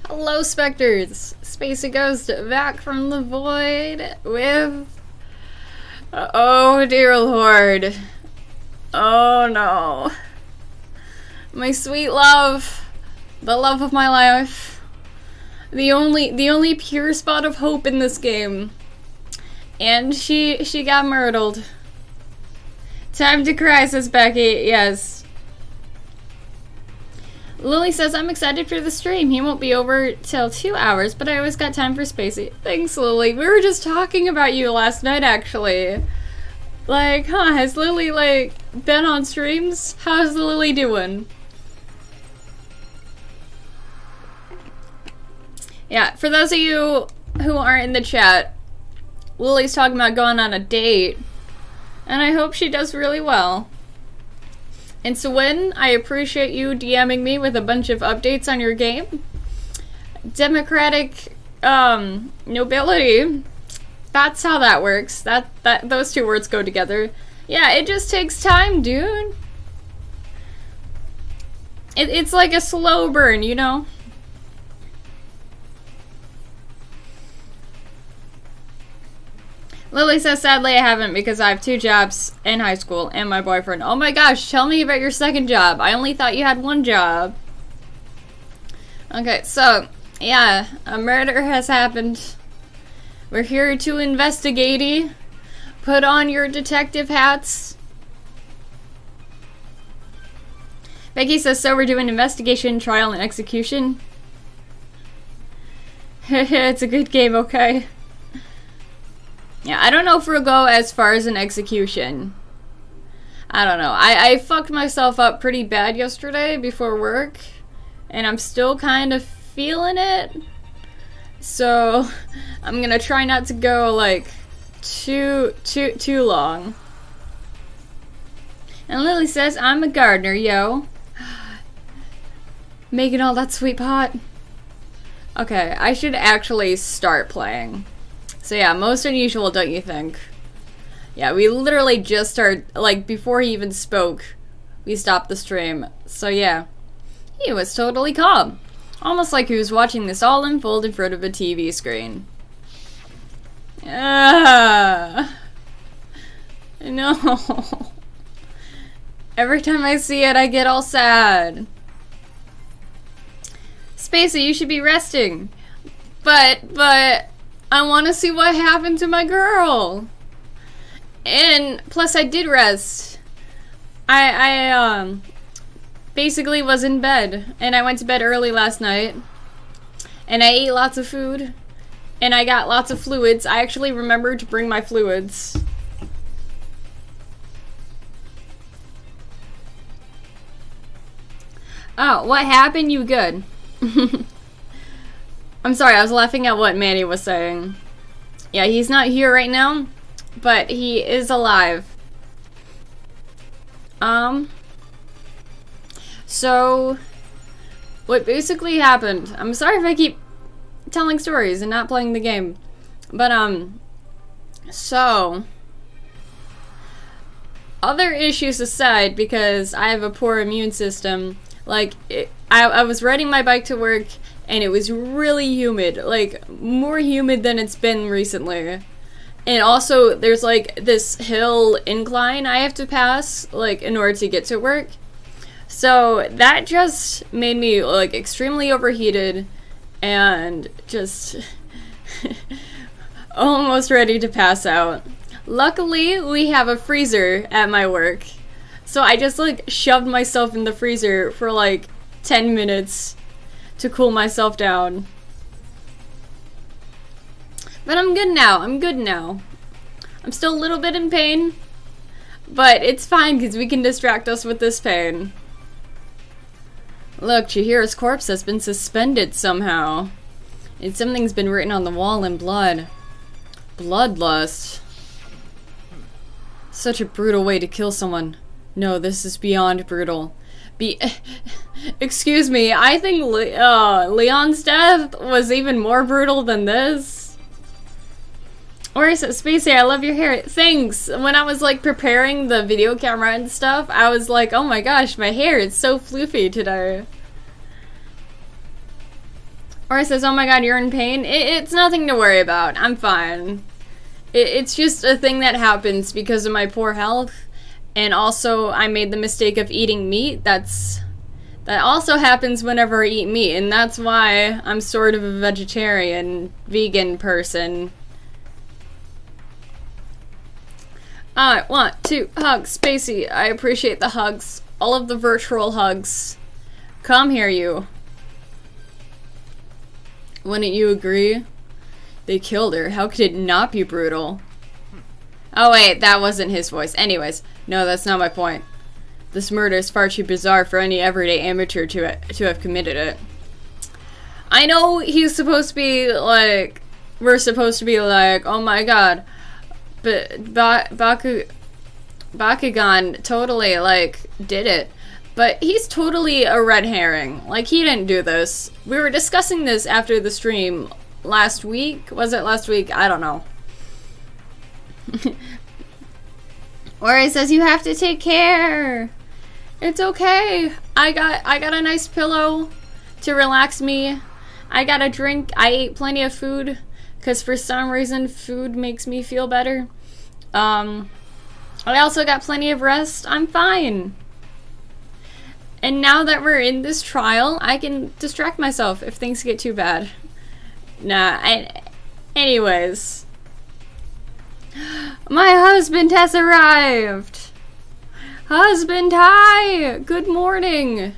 Hello, specters! Spacey Ghost back from the void with... Oh dear lord. Oh no. My sweet love. The love of my life. The only pure spot of hope in this game. And she got murdered. Time to cry, says Becky. Yes. Lily says, I'm excited for the stream. He won't be over till 2 hours, but I always got time for Spacey. Thanks, Lily. We were just talking about you last night, actually. Like, has Lily, like, been on streams? How's Lily doing? Yeah, for those of you who aren't in the chat, Lily's talking about going on a date, and I hope she does really well. And so I appreciate you DMing me with a bunch of updates on your game. Democratic nobility. That's how that works. Those two words go together. Yeah, it just takes time, dude. It's like a slow burn, you know? Lily says, sadly I haven't because I have 2 jobs in high school and my boyfriend. Oh my gosh, tell me about your second job. I only thought you had 1 job. Okay, so, yeah, a murder has happened. We're here to investigate. Put on your detective hats. Becky says, so we're doing investigation, trial, and execution. It's a good game, okay? Yeah, I don't know if we'll go as far as an execution. I don't know. I fucked myself up pretty bad yesterday before work, and I'm still kind of feeling it. So I'm gonna try not to go like too long. And Lily says, I'm a gardener, yo. Making all that sweet pot. Okay, I should actually start playing. So yeah, most unusual, don't you think? Yeah, we literally just started, like, before he even spoke, we stopped the stream. So yeah, he was totally calm. Almost like he was watching this all unfold in front of a TV screen. No. Every time I see it, I get all sad. Spacey, you should be resting. But... I want to see what happened to my girl. And plus I did rest. I basically was in bed, and I went to bed early last night, and I ate lots of food, and I got lots of fluids. I actually remembered to bring my fluids. Oh, what happened? You good? I'm sorry, I was laughing at what Manny was saying. Yeah, he's not here right now, but he is alive. So, what basically happened, I'm sorry if I keep telling stories and not playing the game, but, so, other issues aside, because I have a poor immune system, like, I was riding my bike to work, and it was really humid, like, more humid than it's been recently. And also, there's, like, this hill incline I have to pass, like, in order to get to work. So, that just made me, like, extremely overheated, and just almost ready to pass out. Luckily, we have a freezer at my work. So I just, like, shoved myself in the freezer for, like, 10 minutes to cool myself down. But I'm good now. I'm good now. I'm still a little bit in pain, but it's fine because we can distract us with this pain. Look, Chihira's corpse has been suspended somehow. And something's been written on the wall in blood. Bloodlust. Such a brutal way to kill someone. No, this is beyond brutal. Excuse me, I think Leon's death was even more brutal than this. Or is it Spacey, I love your hair. Thanks! When I was like preparing the video camera and stuff, I was like, oh my gosh, my hair is so floofy today. Or it says, oh my god, you're in pain. It's nothing to worry about. I'm fine. It's just a thing that happens because of my poor health. And also, I made the mistake of eating meat. That also happens whenever I eat meat. And that's why I'm sort of a vegetarian, vegan person. I want to hug Spacey. I appreciate the hugs. All of the virtual hugs. Come here, you. Wouldn't you agree? They killed her. How could it not be brutal? Oh wait, that wasn't his voice. Anyways, no, that's not my point. This murder is far too bizarre for any everyday amateur to have committed it. I know he's supposed to be like, we're supposed to be like, oh my god, but Bakugan totally like did it. But he's totally a red herring. Like, he didn't do this. We were discussing this after the stream last week. Was it last week? I don't know. Or he says you have to take care. It's okay. I got a nice pillow to relax me. I got a drink. I ate plenty of food because for some reason food makes me feel better. I also got plenty of rest. I'm fine. And now that we're in this trial, I can distract myself if things get too bad. Anyways. My husband has arrived! Husband, hi! Good morning!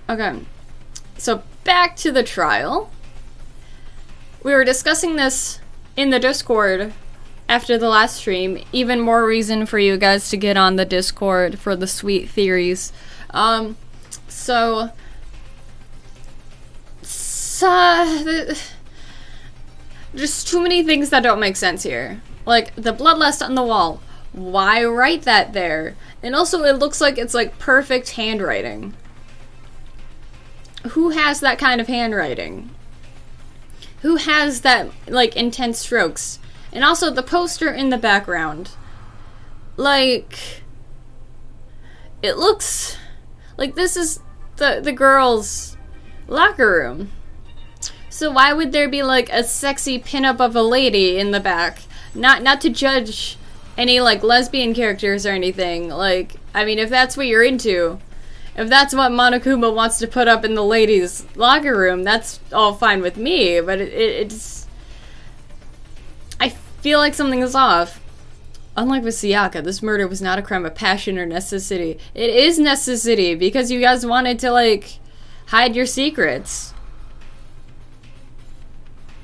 Okay. So, back to the trial. We were discussing this in the Discord after the last stream. Even more reason for you guys to get on the Discord for the sweet theories. Just too many things that don't make sense here. Like, the bloodlust on the wall. Why write that there? And also, it looks like it's like perfect handwriting. Who has that kind of handwriting? Who has that, like, intense strokes? And also, the poster in the background. Like, it looks like this is the girls' locker room. So why would there be, like, a sexy pinup of a lady in the back? Not to judge any, like, lesbian characters or anything. Like, I mean, if that's what you're into, if that's what Monokuma wants to put up in the ladies' locker room, that's all fine with me, but it's... I feel like something is off. Unlike with Sayaka, this murder was not a crime of passion or necessity. It is necessity, because you guys wanted to, like, hide your secrets.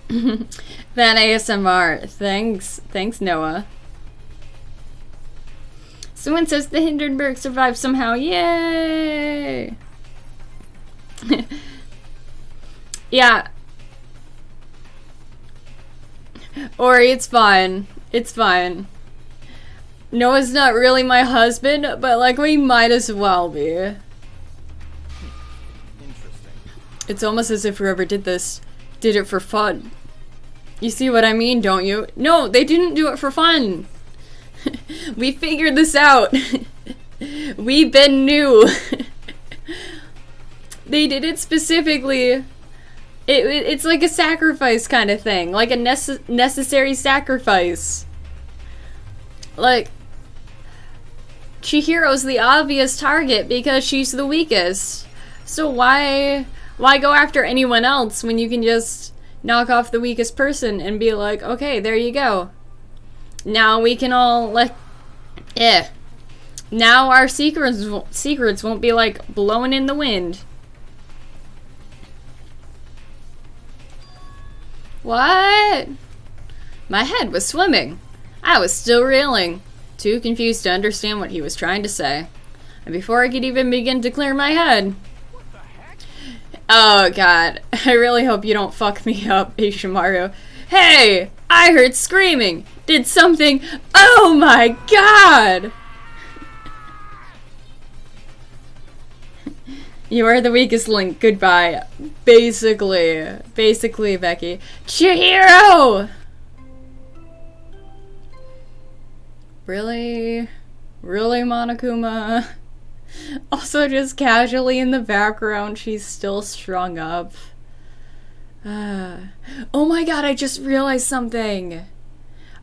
That ASMR. Thanks, Noah. Someone says the Hindenburg survived somehow. Yay! Yeah. Ori, it's fine. It's fine. Noah's not really my husband, but like we might as well be. Interesting. It's almost as if whoever did this did it for fun. You see what I mean, don't you? No, they didn't do it for fun. We figured this out. We been new. They did it specifically. It's like a sacrifice kind of thing. Like a necessary sacrifice. Like, Chihiro's the obvious target because she's the weakest. So why go after anyone else when you can just knock off the weakest person and be like, okay, there you go. Now we can all, like, now our secrets won't be, like, blowing in the wind. What? My head was swimming. I was still reeling, too confused to understand what he was trying to say. And before I could even begin to clear my head... Oh god, I really hope you don't fuck me up, Ishimaru. Hey! I heard screaming! Did something... Oh my god! You are the weakest link, goodbye. Basically, Becky. Chihiro! Really? Really, Monokuma? Also, just casually in the background, she's still strung up. Oh my god, I just realized something.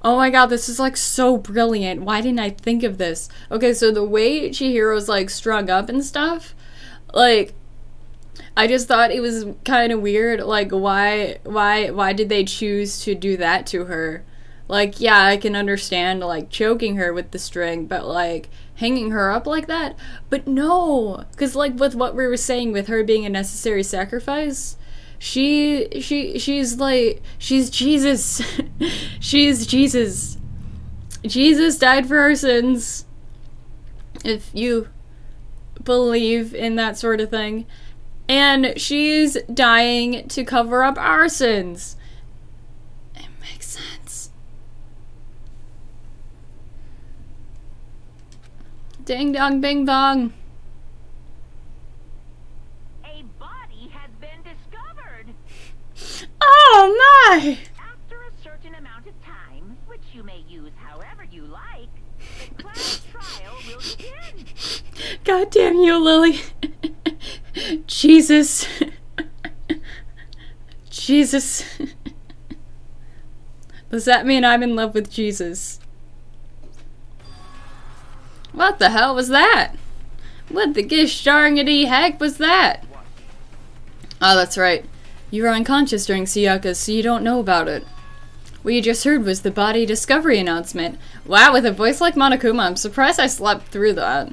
Oh my god, this is like so brilliant. Why didn't I think of this? Okay, so the way Chihiro's like strung up and stuff, like, I just thought it was kind of weird. Like, why did they choose to do that to her? Like, yeah, I can understand like choking her with the string, but like hanging her up like that? But no, because like with what we were saying with her being a necessary sacrifice, she's like, she's Jesus. She's Jesus. Jesus died for our sins. If you believe in that sort of thing. And she's dying to cover up our sins. It makes sense. Ding dong bing bong. Oh my! After a certain amount of time, which you may use however you like, the class trial will begin. God damn you, Lily. Jesus. Jesus. Does that mean I'm in love with Jesus? What the hell was that? What the gish darngity heck was that? Oh, that's right. You were unconscious during Siyaka, so you don't know about it. What you just heard was the body discovery announcement. Wow, with a voice like Monokuma, I'm surprised I slept through that.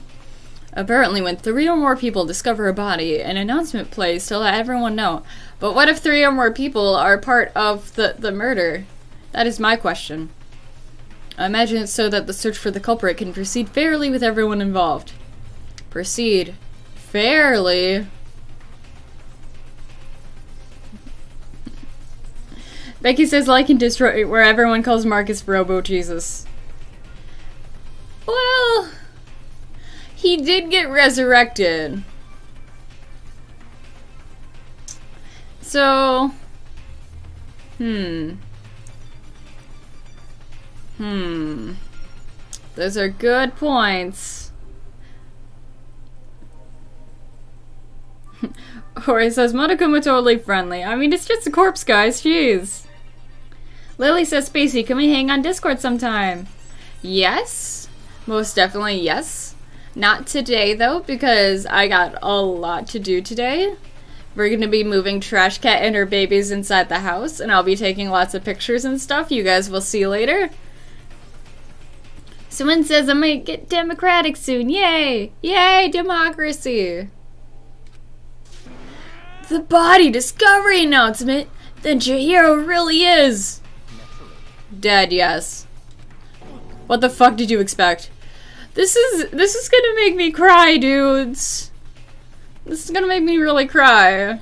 Apparently, when 3 or more people discover a body, an announcement plays to let everyone know. But what if 3 or more people are part of the murder? That is my question. I imagine it's so that the search for the culprit can proceed fairly with everyone involved. Proceed fairly? Becky says like in Detroit, where everyone calls Marcus Robo Jesus. Well, he did get resurrected. So, those are good points. Hori says, Monokuma totally friendly. I mean, it's just a corpse, guys. Jeez. Lily says, Spacey, can we hang on Discord sometime? Yes. Most definitely yes. Not today, though, because I got a lot to do today. We're going to be moving Trash Cat and her babies inside the house, and I'll be taking lots of pictures and stuff. You guys will see later. Someone says I might get democratic soon. Yay! Yay, democracy! The body discovery announcement! Then Chihiro really is! Dead, yes. What the fuck did you expect? This is gonna make me cry, dudes. This is gonna make me really cry.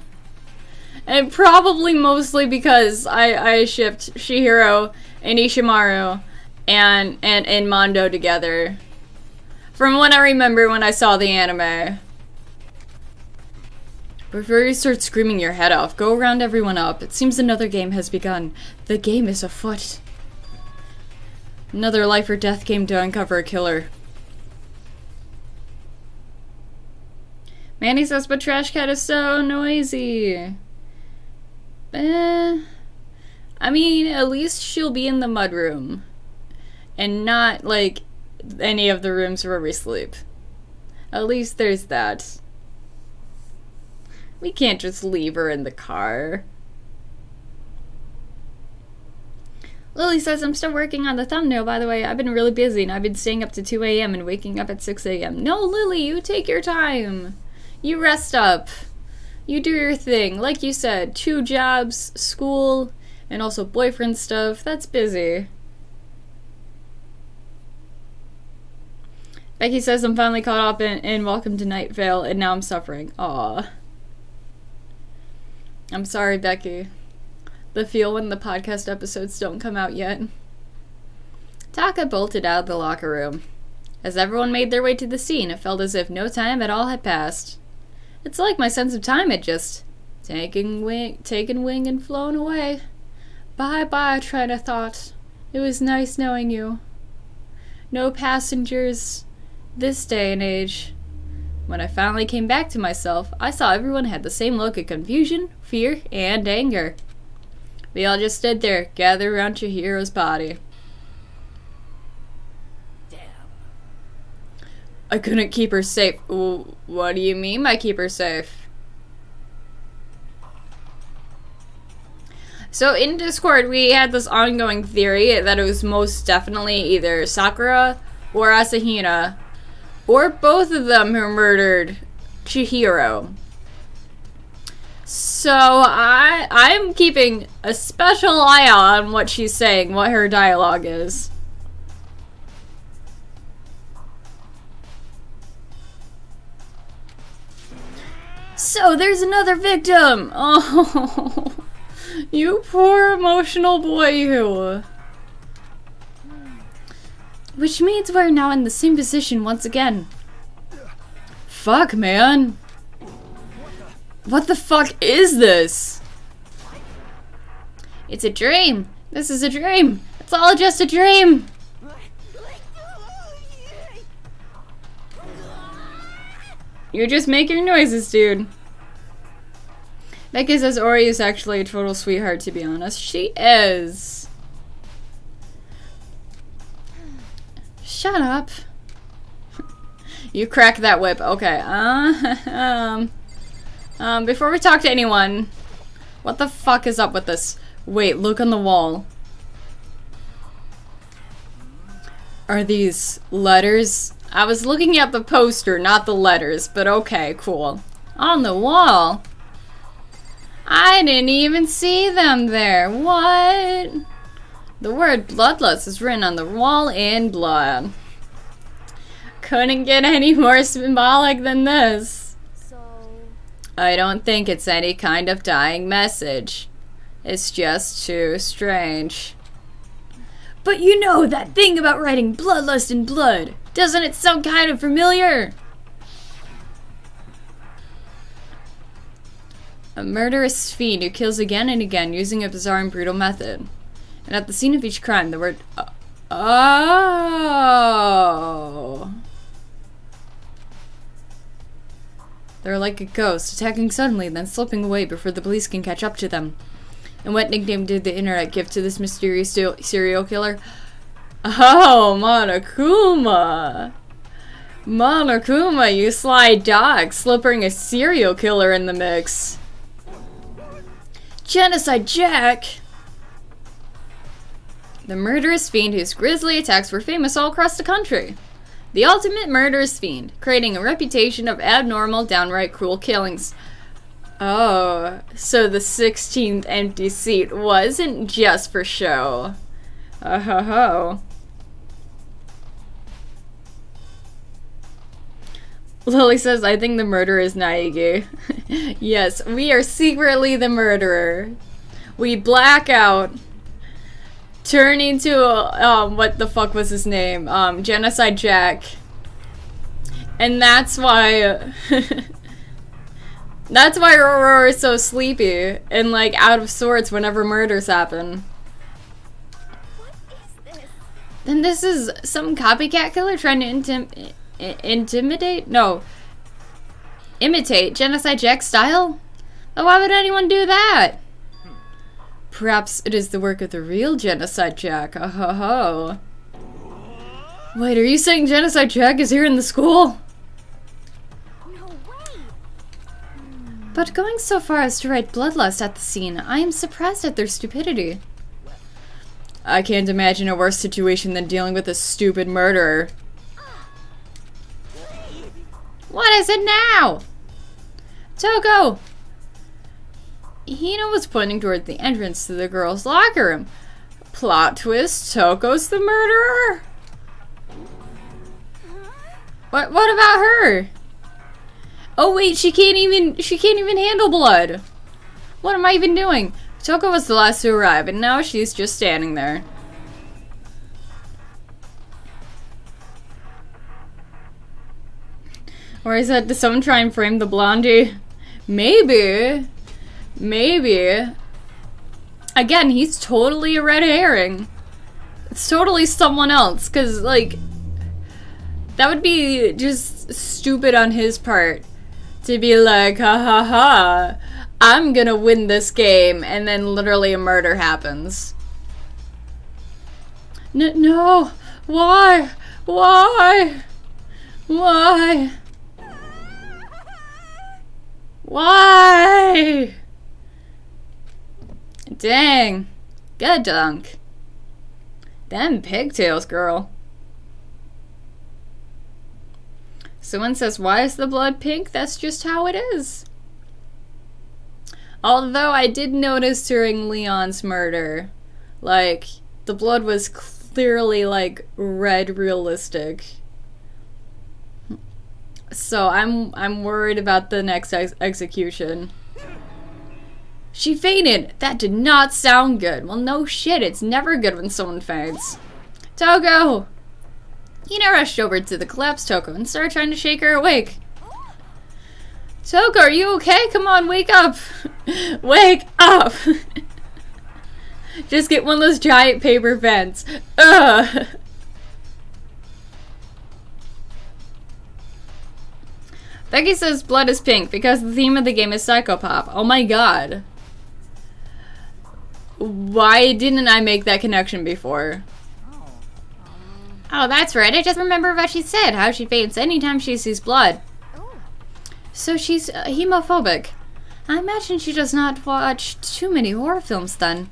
And probably mostly because I shipped Chihiro and Ishimaru and Mondo together. From what I remember when I saw the anime. Before you start screaming your head off, go round everyone up. It seems another game has begun. The game is afoot. Another life or death game to uncover a killer. Manny says, but Trash Cat is so noisy. I mean, at least she'll be in the mudroom. And not, like, any of the rooms where we sleep. At least there's that. We can't just leave her in the car. Lily says, I'm still working on the thumbnail, by the way. I've been really busy, and I've been staying up to 2 a.m. and waking up at 6 a.m. No, Lily, you take your time. You rest up. You do your thing. Like you said, 2 jobs, school, and also boyfriend stuff. That's busy. Becky says, I'm finally caught up in Welcome to Night Vale, and now I'm suffering. Aw. I'm sorry, Becky. The feel when the podcast episodes don't come out yet. Taka bolted out of the locker room. As everyone made their way to the scene, it felt as if no time at all had passed. It's like my sense of time had just taken wing and flown away. Bye-bye, Trina thought. It was nice knowing you. No passengers this day and age. When I finally came back to myself, I saw everyone had the same look of confusion, fear, and anger. We all just stood there, gathered around Chihiro's body. Damn. I couldn't keep her safe. What do you mean by keep her safe? So in Discord, we had this ongoing theory that it was most definitely either Sakura or Asahina, or both of them who murdered Chihiro. So I'm keeping a special eye out on what she's saying, what her dialogue is. So there's another victim! Oh, you poor emotional boy, you. Which means we're now in the same position once again. Fuck, man. What the fuck is this? It's a dream. This is a dream. It's all just a dream. You're just making noises, dude. Becky says Ori is actually a total sweetheart, to be honest. She is. Shut up. You crack that whip. Okay. Before we talk to anyone, what the fuck is up with this? Wait, look on the wall. Are these letters? I was looking at the poster, not the letters, but okay, cool. On the wall? I didn't even see them there. What? The word bloodlust is written on the wall in blood. Couldn't get any more symbolic than this. So... I don't think it's any kind of dying message. It's just too strange. But you know that thing about writing bloodlust in blood. Doesn't it sound kind of familiar? A murderous fiend who kills again and again using a bizarre and brutal method. And at the scene of each crime, the word... Oh... They're like a ghost, attacking suddenly, then slipping away before the police can catch up to them. And what nickname did the internet give to this mysterious serial killer? Oh, Monokuma! Monokuma, you sly dog, slipping a serial killer in the mix. Genocide Jack! The murderous fiend whose grisly attacks were famous all across the country. The ultimate murderous fiend, creating a reputation of abnormal, downright cruel killings. Oh, so the 16th empty seat wasn't just for show. Oh ho ho. Lily says, I think the murderer is Naegi. Yes, we are secretly the murderer. We black out. Turn into, what the fuck was his name? Genocide Jack. And that's why, that's why Aurora is so sleepy and, like, out of sorts whenever murders happen. What is this? Then this is some copycat killer trying to imitate Genocide Jack's style? But why would anyone do that? Perhaps it is the work of the real Genocide Jack. Oh ho ho. Wait, are you saying Genocide Jack is here in the school? No way! But going so far as to write bloodlust at the scene, I am surprised at their stupidity. I can't imagine a worse situation than dealing with a stupid murderer. What is it now? Toko! Hina was pointing toward the entrance to the girls' locker room. Plot twist, Toko's the murderer? What about her? Oh wait, she can't even handle blood. What am I even doing? Toko was the last to arrive, and now she's just standing there. Or is that, did someone try and frame the blondie? Maybe. Maybe. Again, he's totally a red herring. It's totally someone else, because, like, that would be just stupid on his part. To be like, ha ha ha, I'm gonna win this game, and then literally a murder happens. No! Why? Why? Why? Why? Dang. Good dunk. Them pigtails, girl. Someone says, why is the blood pink? That's just how it is. Although I did notice during Leon's murder, like, the blood was clearly, like, red realistic. So I'm worried about the next execution. She fainted! That did not sound good. Well, no shit, it's never good when someone faints. Toko! Hina rushed over to the collapsed Toko and started trying to shake her awake. Toko, are you okay? Come on, wake up! Wake up! Just get one of those giant paper vents. Ugh! Becky says blood is pink because the theme of the game is psychopop. Oh my god. Why didn't I make that connection before? Oh, that's right. I just remember what she said. How she faints anytime she sees blood. So she's hemophobic. I imagine she does not watch too many horror films then.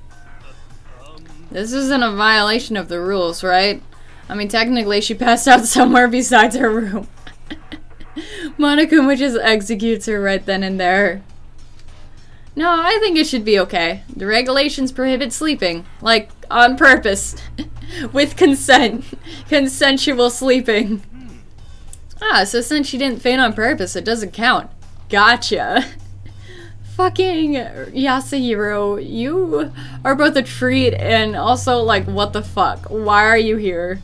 This isn't a violation of the rules, right? I mean, technically she passed out somewhere besides her room. Monokuma just executes her right then and there. No, I think it should be okay. The regulations prohibit sleeping. Like, on purpose. With consent. Consensual sleeping. Ah, so since she didn't faint on purpose, it doesn't count. Gotcha. Fucking Yasuhiro, you are both a treat and also, like, what the fuck? Why are you here?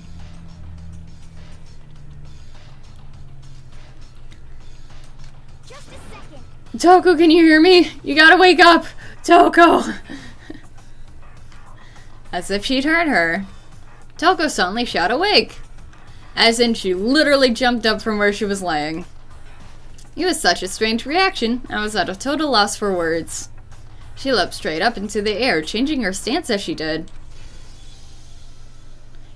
Just a second. Toko, can you hear me? You gotta wake up! Toko! As if she'd heard her. Toko suddenly shot awake. As in, she literally jumped up from where she was laying. It was such a strange reaction, I was at a total loss for words. She leapt straight up into the air, changing her stance as she did.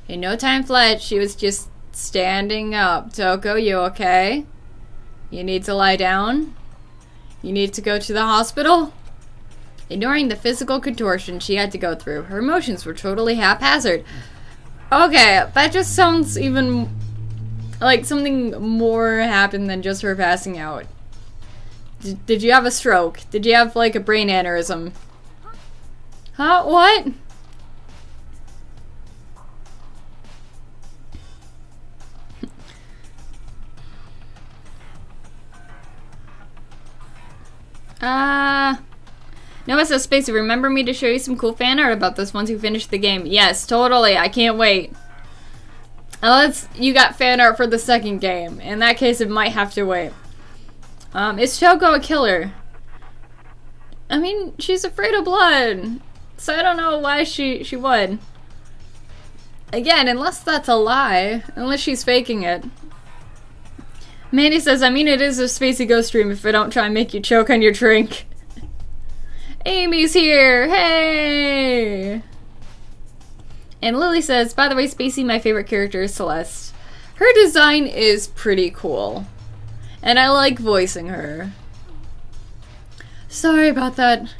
In no time flat, she was just standing up. Toko, you okay? You need to lie down? You need to go to the hospital? Ignoring the physical contortion she had to go through, her emotions were totally haphazard. Okay, that just sounds even like something more happened than just her passing out. Did you have a stroke? Did you have like a brain aneurysm? Huh? What? Noah says, Spacey, remember me to show you some cool fan art about this once you finish the game? Yes, totally. I can't wait. Unless you got fan art for the second game. In that case, it might have to wait. Is Toko a killer? I mean, she's afraid of blood. So I don't know why she would. Again, unless that's a lie. Unless she's faking it. Mandy says, I mean, it is a Spacey Ghost stream if I don't try and make you choke on your drink. Amy's here! Hey! And Lily says, by the way, Spacey, my favorite character is Celeste. Her design is pretty cool. And I like voicing her. Sorry about that.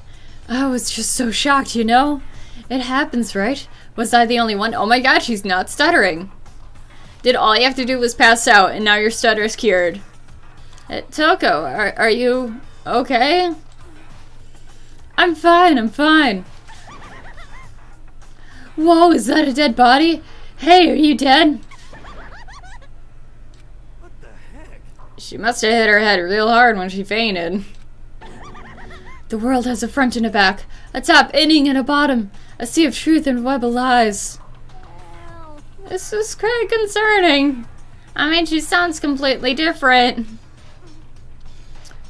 I was just so shocked, you know? It happens, right? Was I the only one? Oh my god, she's not stuttering. Did all you have to do was pass out and now your stutter's cured? Toko, are you okay? I'm fine, I'm fine. Whoa, is that a dead body? Hey, are you dead? What the heck? She must have hit her head real hard when she fainted. The world has a front and a back, a top, ending, and a bottom, a sea of truth and web of lies. This is quite concerning. I mean, she sounds completely different.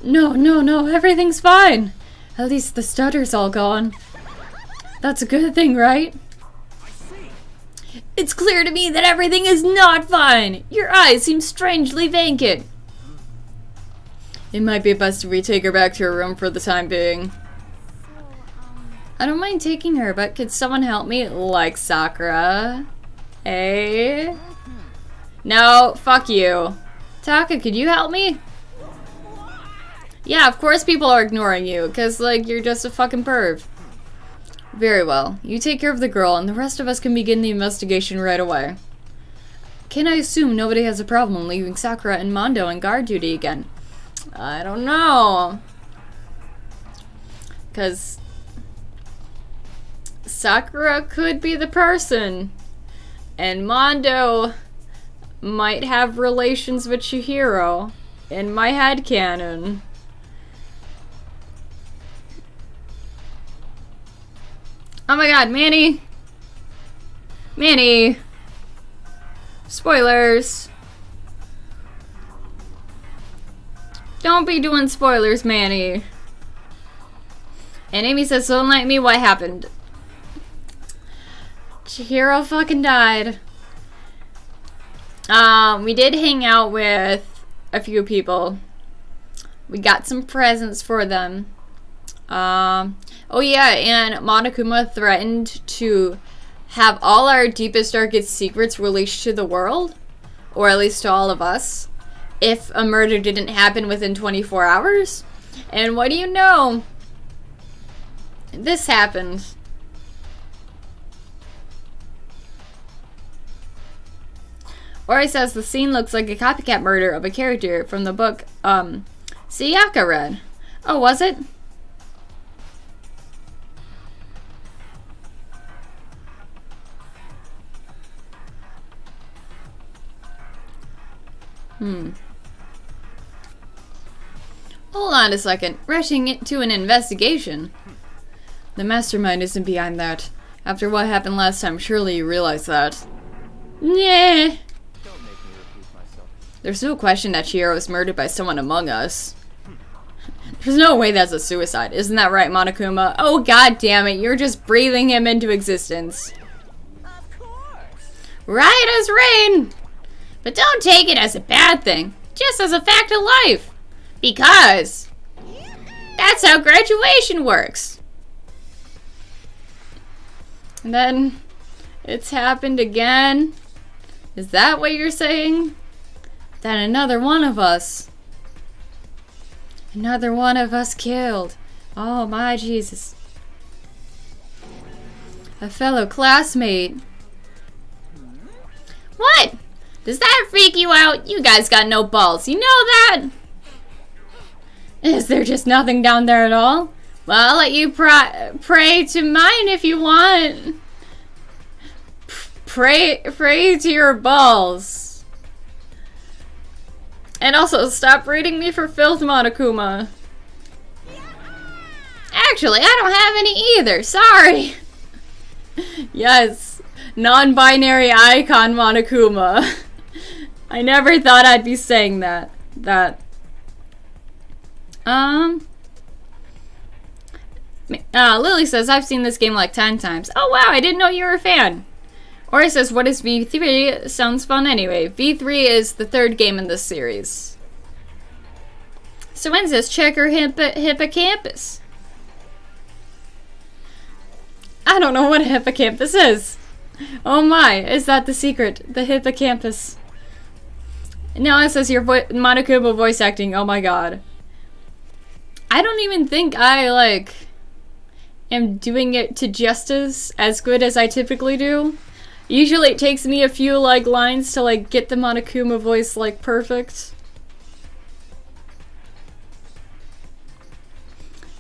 No, everything's fine. At least the stutter's all gone. That's a good thing, right? I see. It's clear to me that everything is not fine. Your eyes seem strangely vacant. It might be best if we take her back to her room for the time being. So, I don't mind taking her, but could someone help me? Like Sakura? Hey? No, fuck you. Taka, could you help me? Yeah, of course people are ignoring you, because, like, you're just a fucking perv. Very well. You take care of the girl, and the rest of us can begin the investigation right away. Can I assume nobody has a problem leaving Sakura and Mondo on guard duty again? I don't know. Because Sakura could be the person. And Mondo might have relations with Chihiro. In my headcanon. Oh my god, Manny! Manny! Spoilers! Don't be doing spoilers, Manny. And Amy says, don't like me, what happened? Chihiro fucking died. We did hang out with a few people. We got some presents for them. Oh yeah, and Monokuma threatened to have all our deepest, darkest secrets released to the world. Or at least to all of us. If a murder didn't happen within 24 hours. And what do you know? This happened. Ori says the scene looks like a copycat murder of a character from the book, Sayaka read. Oh, was it? Hold on a second. Rushing it to an investigation. The mastermind isn't behind that. After what happened last time, surely you realize that. Nah. Don't make me repeat myself. There's no question that Chihiro was murdered by someone among us. There's no way that's a suicide. Isn't that right, Monokuma? Oh, god damn it. You're just breathing him into existence. Of course. Right as rain! But don't take it as a bad thing. Just as a fact of life. Because that's how graduation works. And then it's happened again. Is that what you're saying? That another one of us killed. Oh my Jesus. A fellow classmate. What? Does that freak you out? You guys got no balls. You know that? Is there just nothing down there at all? Well, I'll let you pray to mine if you want. Pray to your balls. And also, stop rating me for filth, Monokuma. Actually, I don't have any either. Sorry. Yes. Non-binary icon Monokuma. I never thought I'd be saying that. Lily says, I've seen this game like 10 times. Oh wow, I didn't know you were a fan. Ori says, what is V3? Sounds fun anyway. V3 is the third game in this series. So when says, check her hippocampus. I don't know what a hippocampus is. Oh my, is that the secret? The hippocampus. No, it says your Monokuma voice acting. Oh my god. I don't even think I, like, am doing it to justice as good as I typically do. Usually it takes me a few, like, lines to, like, get the Monokuma voice, like, perfect.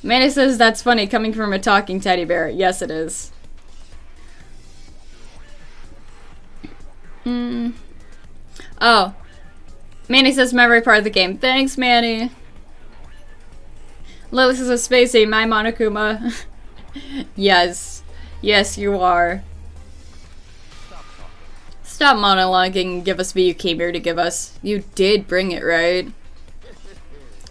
Manny says that's funny coming from a talking teddy bear. Yes, it is. Oh. Manny says my favorite part of the game. Thanks, Manny. Lily says a Spacey, my Monokuma. Yes. Yes, you are. Stop monologuing and give us what you came here to give us. You did bring it, right?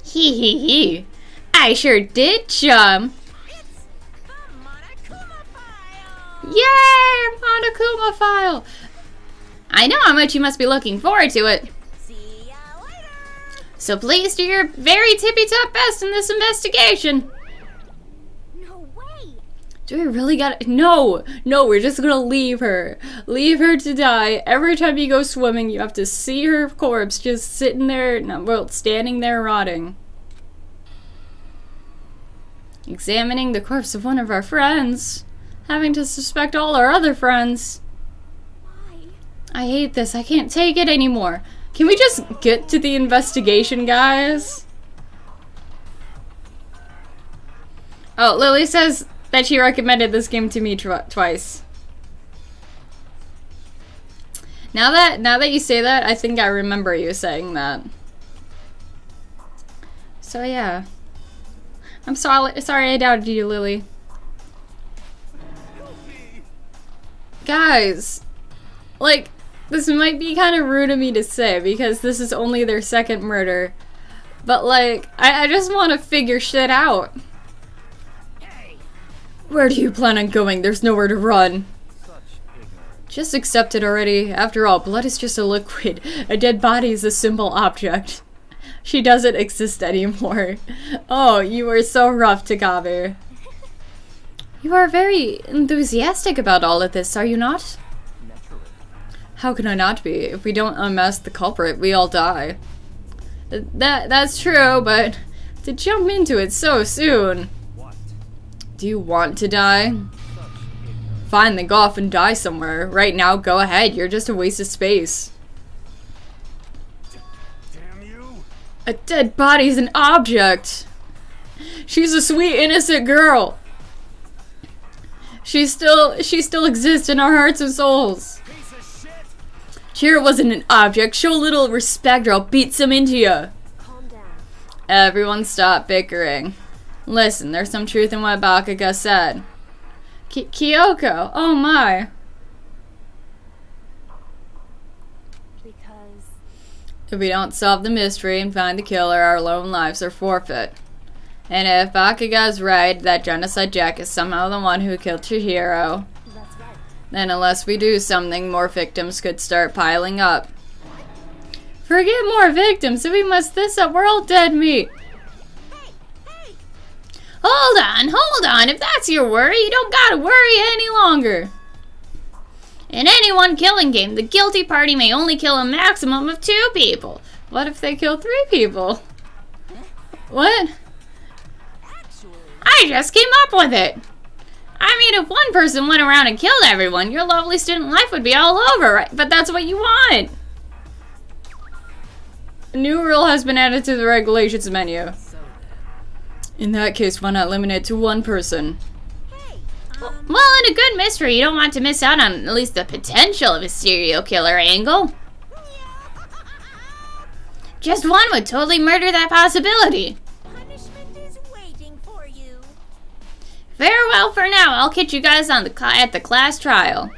Hee hee hee. I sure did, chum. It's the Monokuma file. Yay! Monokuma file! I know how much you must be looking forward to it. See ya later. So please do your very tippy-top best in this investigation. No way! Do we really gotta? No, we're just gonna leave her. Leave her to die. Every time you go swimming, you have to see her corpse just sitting there, well, standing there rotting. Examining the corpse of one of our friends. Having to suspect all our other friends. Why? I hate this. I can't take it anymore. Can we just get to the investigation, guys? Oh, Lily says that she recommended this game to me twice. Now that you say that, I think I remember you saying that. So yeah. I'm sorry I doubted you, Lily. Guys, like, this might be kind of rude of me to say because this is only their second murder. But like, I just want to figure shit out. Where do you plan on going? There's nowhere to run. Just accept it already. After all, blood is just a liquid. A dead body is a simple object. She doesn't exist anymore. Oh, you are so rough, Takabe. You are very enthusiastic about all of this, are you not? Naturally. How can I not be? If we don't unmask the culprit, we all die. That's true, but to jump into it so soon. What? Do you want to die? Fine, then go off and die somewhere. Right now, go ahead. You're just a waste of space. Damn you! A dead body's an object. She's a sweet, innocent girl. She still exists in our hearts and souls. Piece of shit! Chihiro wasn't an object. Show a little respect or I'll beat some into you. Calm down. Everyone stop bickering. Listen, there's some truth in what Bakuga said. Kyoko, oh my. Because If we don't solve the mystery and find the killer, our lone lives are forfeit. And if Bakuga's right that Genocide Jack is somehow the one who killed Chihiro, that's right. then unless we do something, more victims could start piling up. Forget more victims, if we mess this up, we're all dead meat. Hey! Hold on, if that's your worry, you don't gotta worry any longer. In any one killing game, the guilty party may only kill a maximum of 2 people. What if they kill 3 people? What? I just came up with it. I mean, if one person went around and killed everyone, your lovely student life would be all over, right? But that's what you want. A new rule has been added to the regulations menu. In that case, why not limit it to 1 person? Hey! Well, in a good mystery, you don't want to miss out on at least the potential of a serial killer angle. Just one would totally murder that possibility. Punishment is waiting for you. Farewell for now. I'll catch you guys on at the class trial.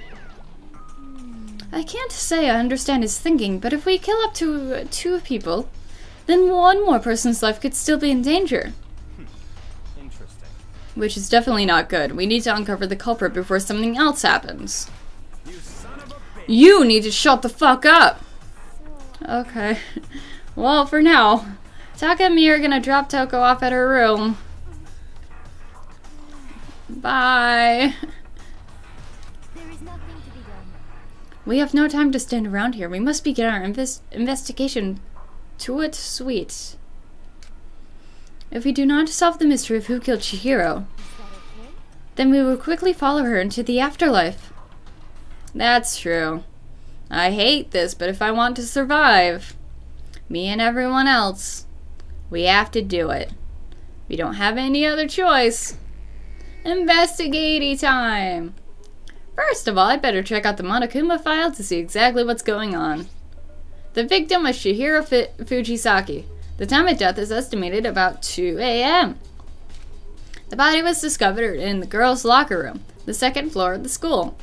I can't say I understand his thinking, but if we kill up to 2 people, then 1 more person's life could still be in danger. Interesting. Which is definitely not good. We need to uncover the culprit before something else happens. You son of a bitch! You need to shut the fuck up! Okay. Well, for now, Taka and me are gonna drop Toko off at her room. Bye. There is nothing to be done. We have no time to stand around here. We must begin our investigation to it sweet. If we do not solve the mystery of who killed Chihiro, Is that okay? then we will quickly follow her into the afterlife. That's true. I hate this, but if I want to survive, me and everyone else, we have to do it. We don't have any other choice. Investigatey time! First of all, I'd better check out the Monokuma file to see exactly what's going on. The victim was Chihiro Fujisaki. The time of death is estimated about 2 a.m. The body was discovered in the girls' locker room, the 2nd floor of the school.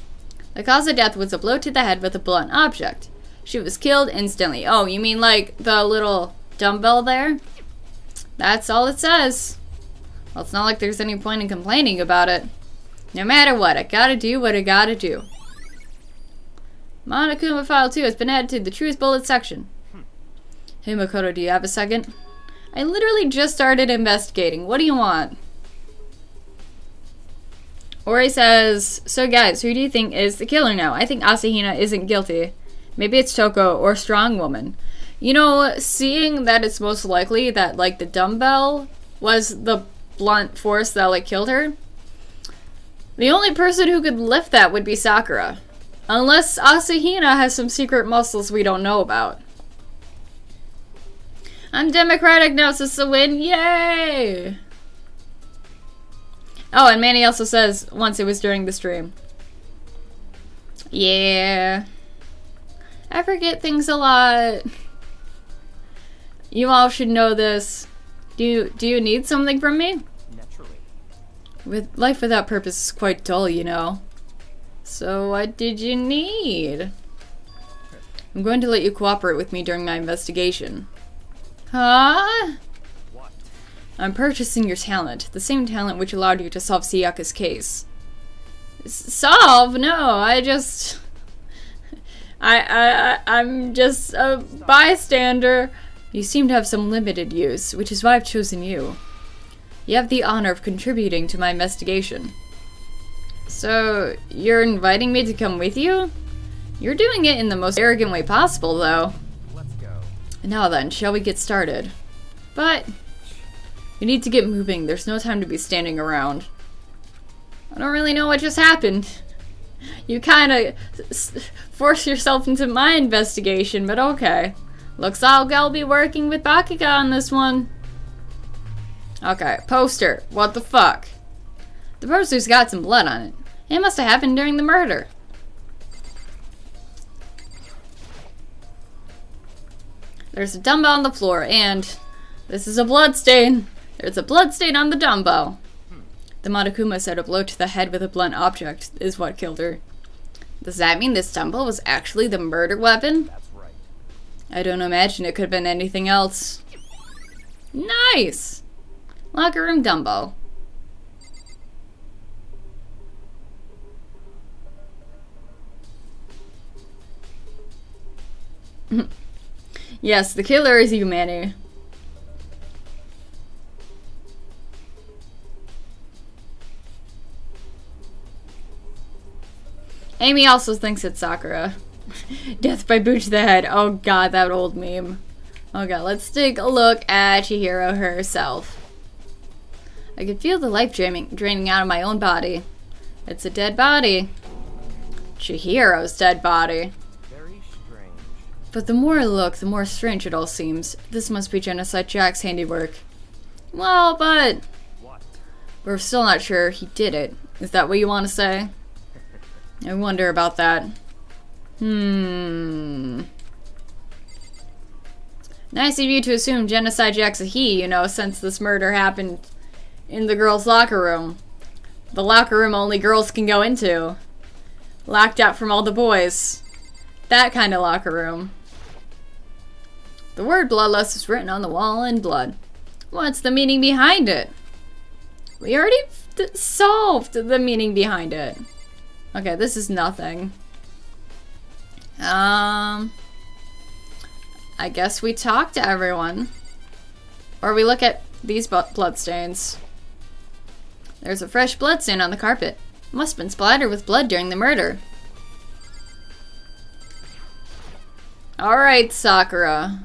The cause of death was a blow to the head with a blunt object. She was killed instantly. Oh, you mean like the little dumbbell there? That's all it says. Well, it's not like there's any point in complaining about it. No matter what, I gotta do what I gotta do. Monokuma File 2 has been added to the Truth Bullet section. Hey Makoto, do you have a second? I literally just started investigating. What do you want? Ori says, so guys, who do you think is the killer now? I think Asahina isn't guilty. Maybe it's Toko or Strong Woman. You know, seeing that it's most likely that, like, the dumbbell was the blunt force that, like, killed her, the only person who could lift that would be Sakura. Unless Asahina has some secret muscles we don't know about. I'm democratic now, so it's a win. Yay! Oh, and Manny also says, once it was during the stream. Yeah. I forget things a lot. You all should know this. Do you need something from me? Naturally. Life without purpose is quite dull, you know. So what did you need? I'm going to let you cooperate with me during my investigation. Huh? What? I'm purchasing your talent. The same talent which allowed you to solve Sayaka's case. Solve? No, I just... I'm just a bystander. You seem to have some limited use, which is why I've chosen you. You have the honor of contributing to my investigation. So, you're inviting me to come with you? You're doing it in the most arrogant way possible, though. Let's go. Now then, shall we get started? But, we need to get moving. There's no time to be standing around. I don't really know what just happened. You kinda forced yourself into my investigation, but okay. Looks like I'll be working with Bakuga on this one. Okay, poster. What the fuck? The poster's got some blood on it. It must have happened during the murder. There's a dumbbell on the floor, and this is a blood stain. There's a blood stain on the dumbbell. The Monokuma said a blow to the head with a blunt object is what killed her. Does that mean this dumbbell was actually the murder weapon? That's right. I don't imagine it could have been anything else. Nice! Locker room dumbbell. Yes, the killer is you, Manny. Amy also thinks it's Sakura. Death by boot to the head. Oh god, that old meme. Oh god, let's take a look at Chihiro herself. I could feel the life draining out of my own body. It's a dead body. Chihiro's dead body. Very strange. But the more I look, the more strange it all seems. This must be Genocide Jack's handiwork. Well, but What? we're still not sure he did it. Is that what you want to say? I wonder about that. Nice of you to assume Genocide Jack's a he, you know, since this murder happened in the girls' locker room. The locker room only girls can go into. Locked out from all the boys. That kind of locker room. The word bloodlust is written on the wall in blood. What's the meaning behind it? We already solved the meaning behind it. Okay, this is nothing. I guess we talk to everyone. Or we look at these bloodstains. There's a fresh bloodstain on the carpet. Must have been splattered with blood during the murder. Alright, Sakura.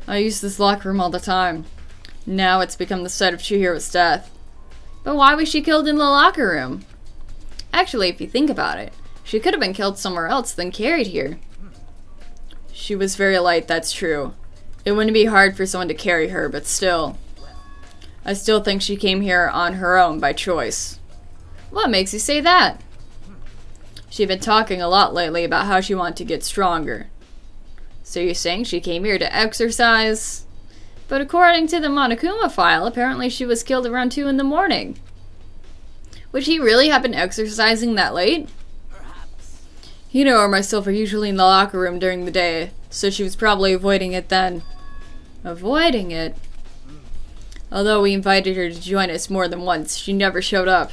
I use this locker room all the time. Now it's become the site of Chihiro's death. But why was she killed in the locker room? Actually, if you think about it, she could have been killed somewhere else than carried here. She was very light, that's true. It wouldn't be hard for someone to carry her, but still. I still think she came here on her own by choice. What makes you say that? She'd been talking a lot lately about how she wanted to get stronger. So you're saying she came here to exercise? But according to the Monokuma file, apparently she was killed around 2 in the morning. Would he really have been exercising that late? Perhaps. Hino or myself are usually in the locker room during the day, so she was probably avoiding it then. Avoiding it? Although we invited her to join us more than once, she never showed up.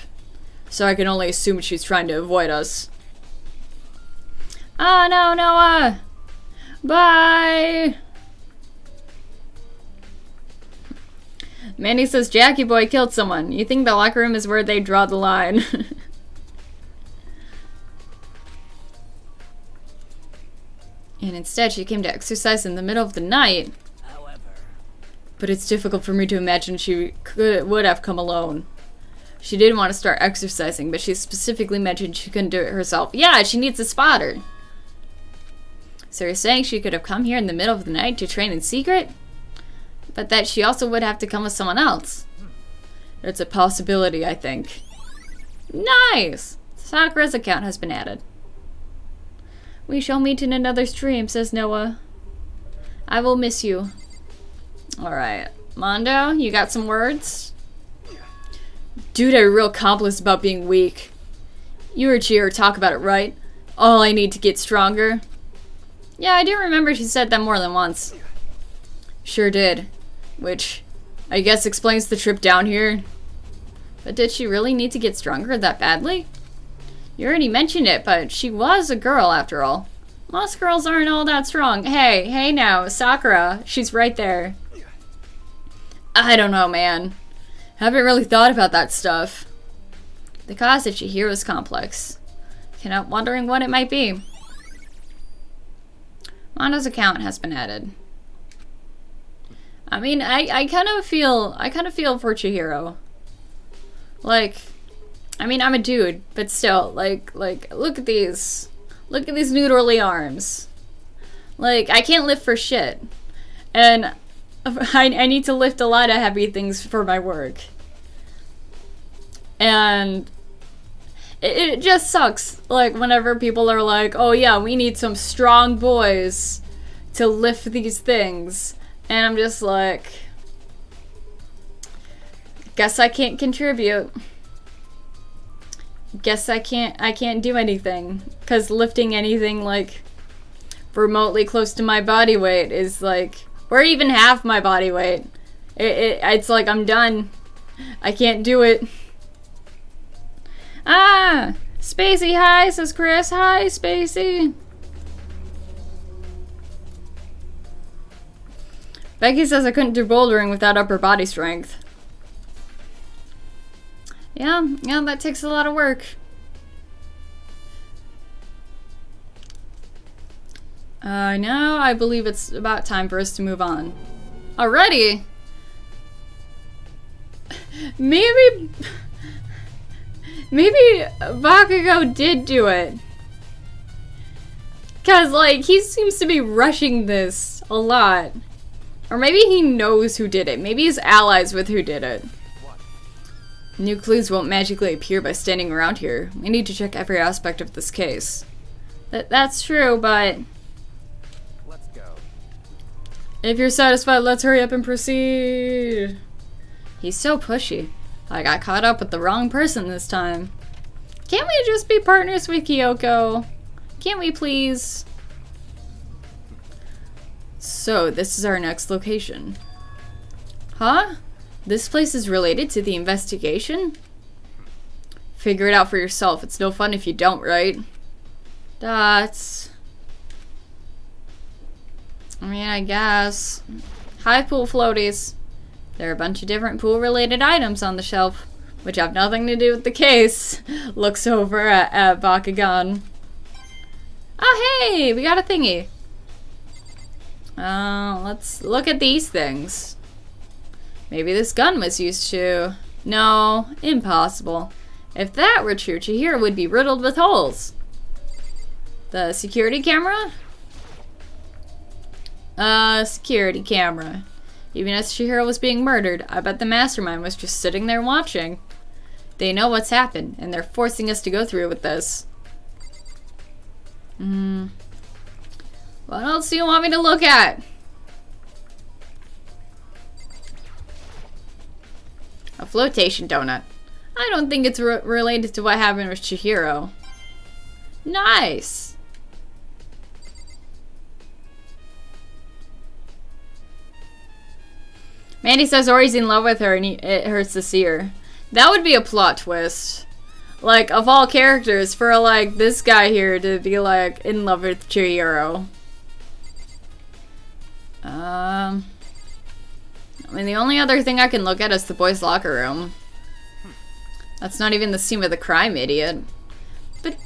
So I can only assume she's trying to avoid us. Oh no, Noah! Bye! Mandy says Jackie Boy killed someone. You think the locker room is where they draw the line. And instead she came to exercise in the middle of the night. However, But it's difficult for me to imagine she would have come alone. She did want to start exercising, but she specifically mentioned she couldn't do it herself. Yeah, she needs a spotter. So you're saying she could have come here in the middle of the night to train in secret? But that she also would have to come with someone else. It's a possibility, I think. Nice! Sakura's account has been added. We shall meet in another stream, says Noah. I will miss you. Alright. Mondo, you got some words? Dude, I'm real complex about being weak. You or Chihiro talk about it, right? All I need to get stronger. Yeah, I do remember she said that more than once. Sure did. Which, I guess explains the trip down here. But did she really need to get stronger that badly? You already mentioned it, but she was a girl after all. Most girls aren't all that strong. Hey now, Sakura, she's right there. I don't know, man. Haven't really thought about that stuff. The cause of Chihiro's complex. Can't help wondering what it might be. Mondo's account has been added. I mean, I kind of feel for Chihiro. Like, I mean, I'm a dude, but still, like, look at these noodly arms. Like, I can't lift for shit, and I need to lift a lot of heavy things for my work, and it just sucks. Like, whenever people are like, "Oh yeah, we need some strong boys to lift these things," and I'm just like, guess I can't contribute. Guess I can't do anything, because lifting anything like remotely close to my body weight is like, or even half my body weight. It's like I'm done. I can't do it. Ah, Spacey, hi, says Chris. Hi, Spacey. Becky says I couldn't do bouldering without upper body strength. Yeah, that takes a lot of work. Now I believe it's about time for us to move on. Already? Maybe Bakugo did do it. Cause like, he seems to be rushing this a lot. Or maybe he knows who did it. Maybe he's allies with who did it. New clues won't magically appear by standing around here. We need to check every aspect of this case. That's true, but let's go. if you're satisfied, let's hurry up and proceed. He's so pushy. I got caught up with the wrong person this time. Can't we just be partners with Kyoko? Can't we please? So, this is our next location. Huh? This place is related to the investigation? Figure it out for yourself. It's no fun if you don't, right? That's... I mean, I guess. Hi, pool floaties. There are a bunch of different pool-related items on the shelf, which have nothing to do with the case. Looks over at Bakugan. Oh, hey! We got a thingy. Let's look at these things. Maybe this gun was used to... No, impossible. If that were true, Chihiro would be riddled with holes. The security camera? Security camera. Even as Chihiro was being murdered, I bet the mastermind was just sitting there watching. They know what's happened, and they're forcing us to go through with this. What else do you want me to look at? A flotation donut. I don't think it's related to what happened with Chihiro. Nice! Mandy says Ori's in love with her and it hurts to see her. That would be a plot twist. Like, of all characters, for like this guy here to be like in love with Chihiro. I mean, the only other thing I can look at is the boys' locker room. That's not even the scene of the crime, idiot. But,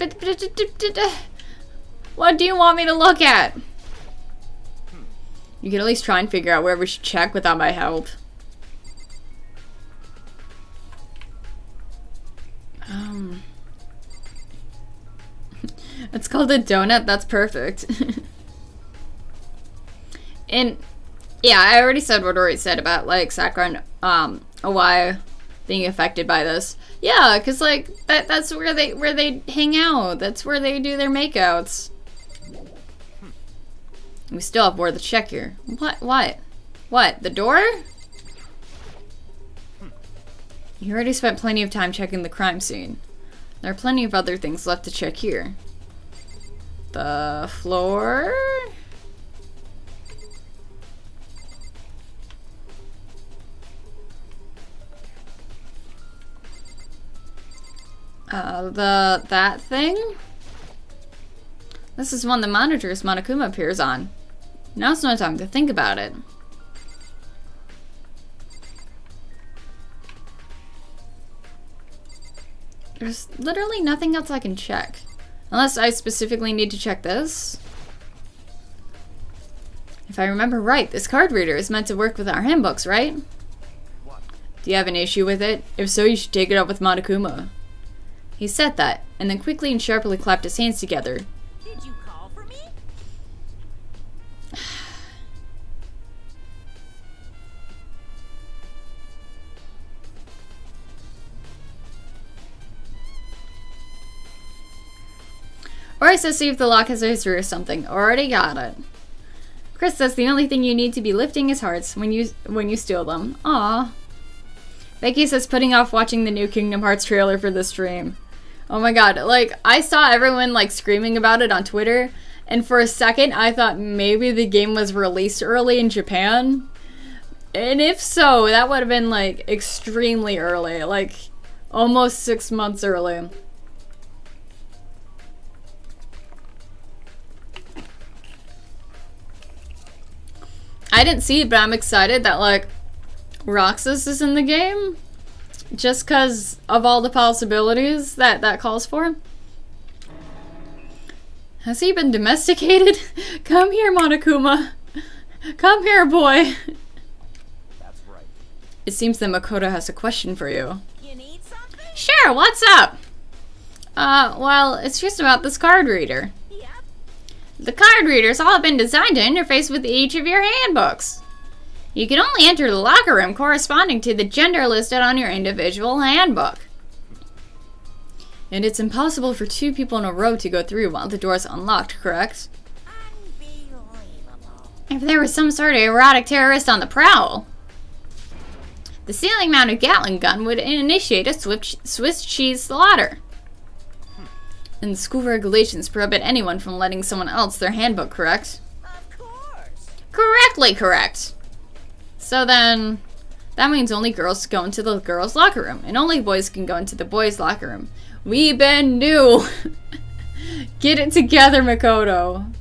what do you want me to look at? You can at least try and figure out where we should check without my help. It's called a donut. That's perfect. And yeah, I already said what Ori said about like Sakura and Owai being affected by this. Yeah, cause like that's where they hang out. That's where they do their makeouts. We still have more to check here. What? The door? You already spent plenty of time checking the crime scene. There are plenty of other things left to check here. The floor? That thing? This is one of the monitors Monokuma appears on. Now's no time to think about it. There's literally nothing else I can check. Unless I specifically need to check this. If I remember right, this card reader is meant to work with our handbooks, right? What? Do you have an issue with it? If so, you should take it up with Monokuma. He said that, and then quickly and sharply clapped his hands together. Did you call for me? Ori says see if the lock has a history or something. Already got it. Chris says the only thing you need to be lifting is hearts when you steal them. Aww. Becky says putting off watching the new Kingdom Hearts trailer for the stream. Oh my god, like, I saw everyone, like, screaming about it on Twitter, and for a second I thought maybe the game was released early in Japan. And if so, that would have been, like, extremely early. Like, almost 6 months early. I didn't see it, but I'm excited that, like, Roxas is in the game. Just because of all the possibilities that calls for. Has he been domesticated? Come here, Monokuma. Come here, boy. That's right. It seems that Makoto has a question for you. You need something? Sure, what's up? Well, it's just about this card reader. Yep. The card readers all have been designed to interface with each of your handbooks. You can only enter the locker room corresponding to the gender listed on your individual handbook. And it's impossible for two people in a row to go through while the door is unlocked, correct? Unbelievable. If there was some sort of erotic terrorist on the prowl, the ceiling-mounted Gatling gun would initiate a Swiss cheese slaughter. And the school regulations prohibit anyone from letting someone else their handbook, correct? Of course. Correctly correct. So then, that means only girls go into the girls' locker room, and only boys can go into the boys' locker room. We been new. Get it together, Makoto.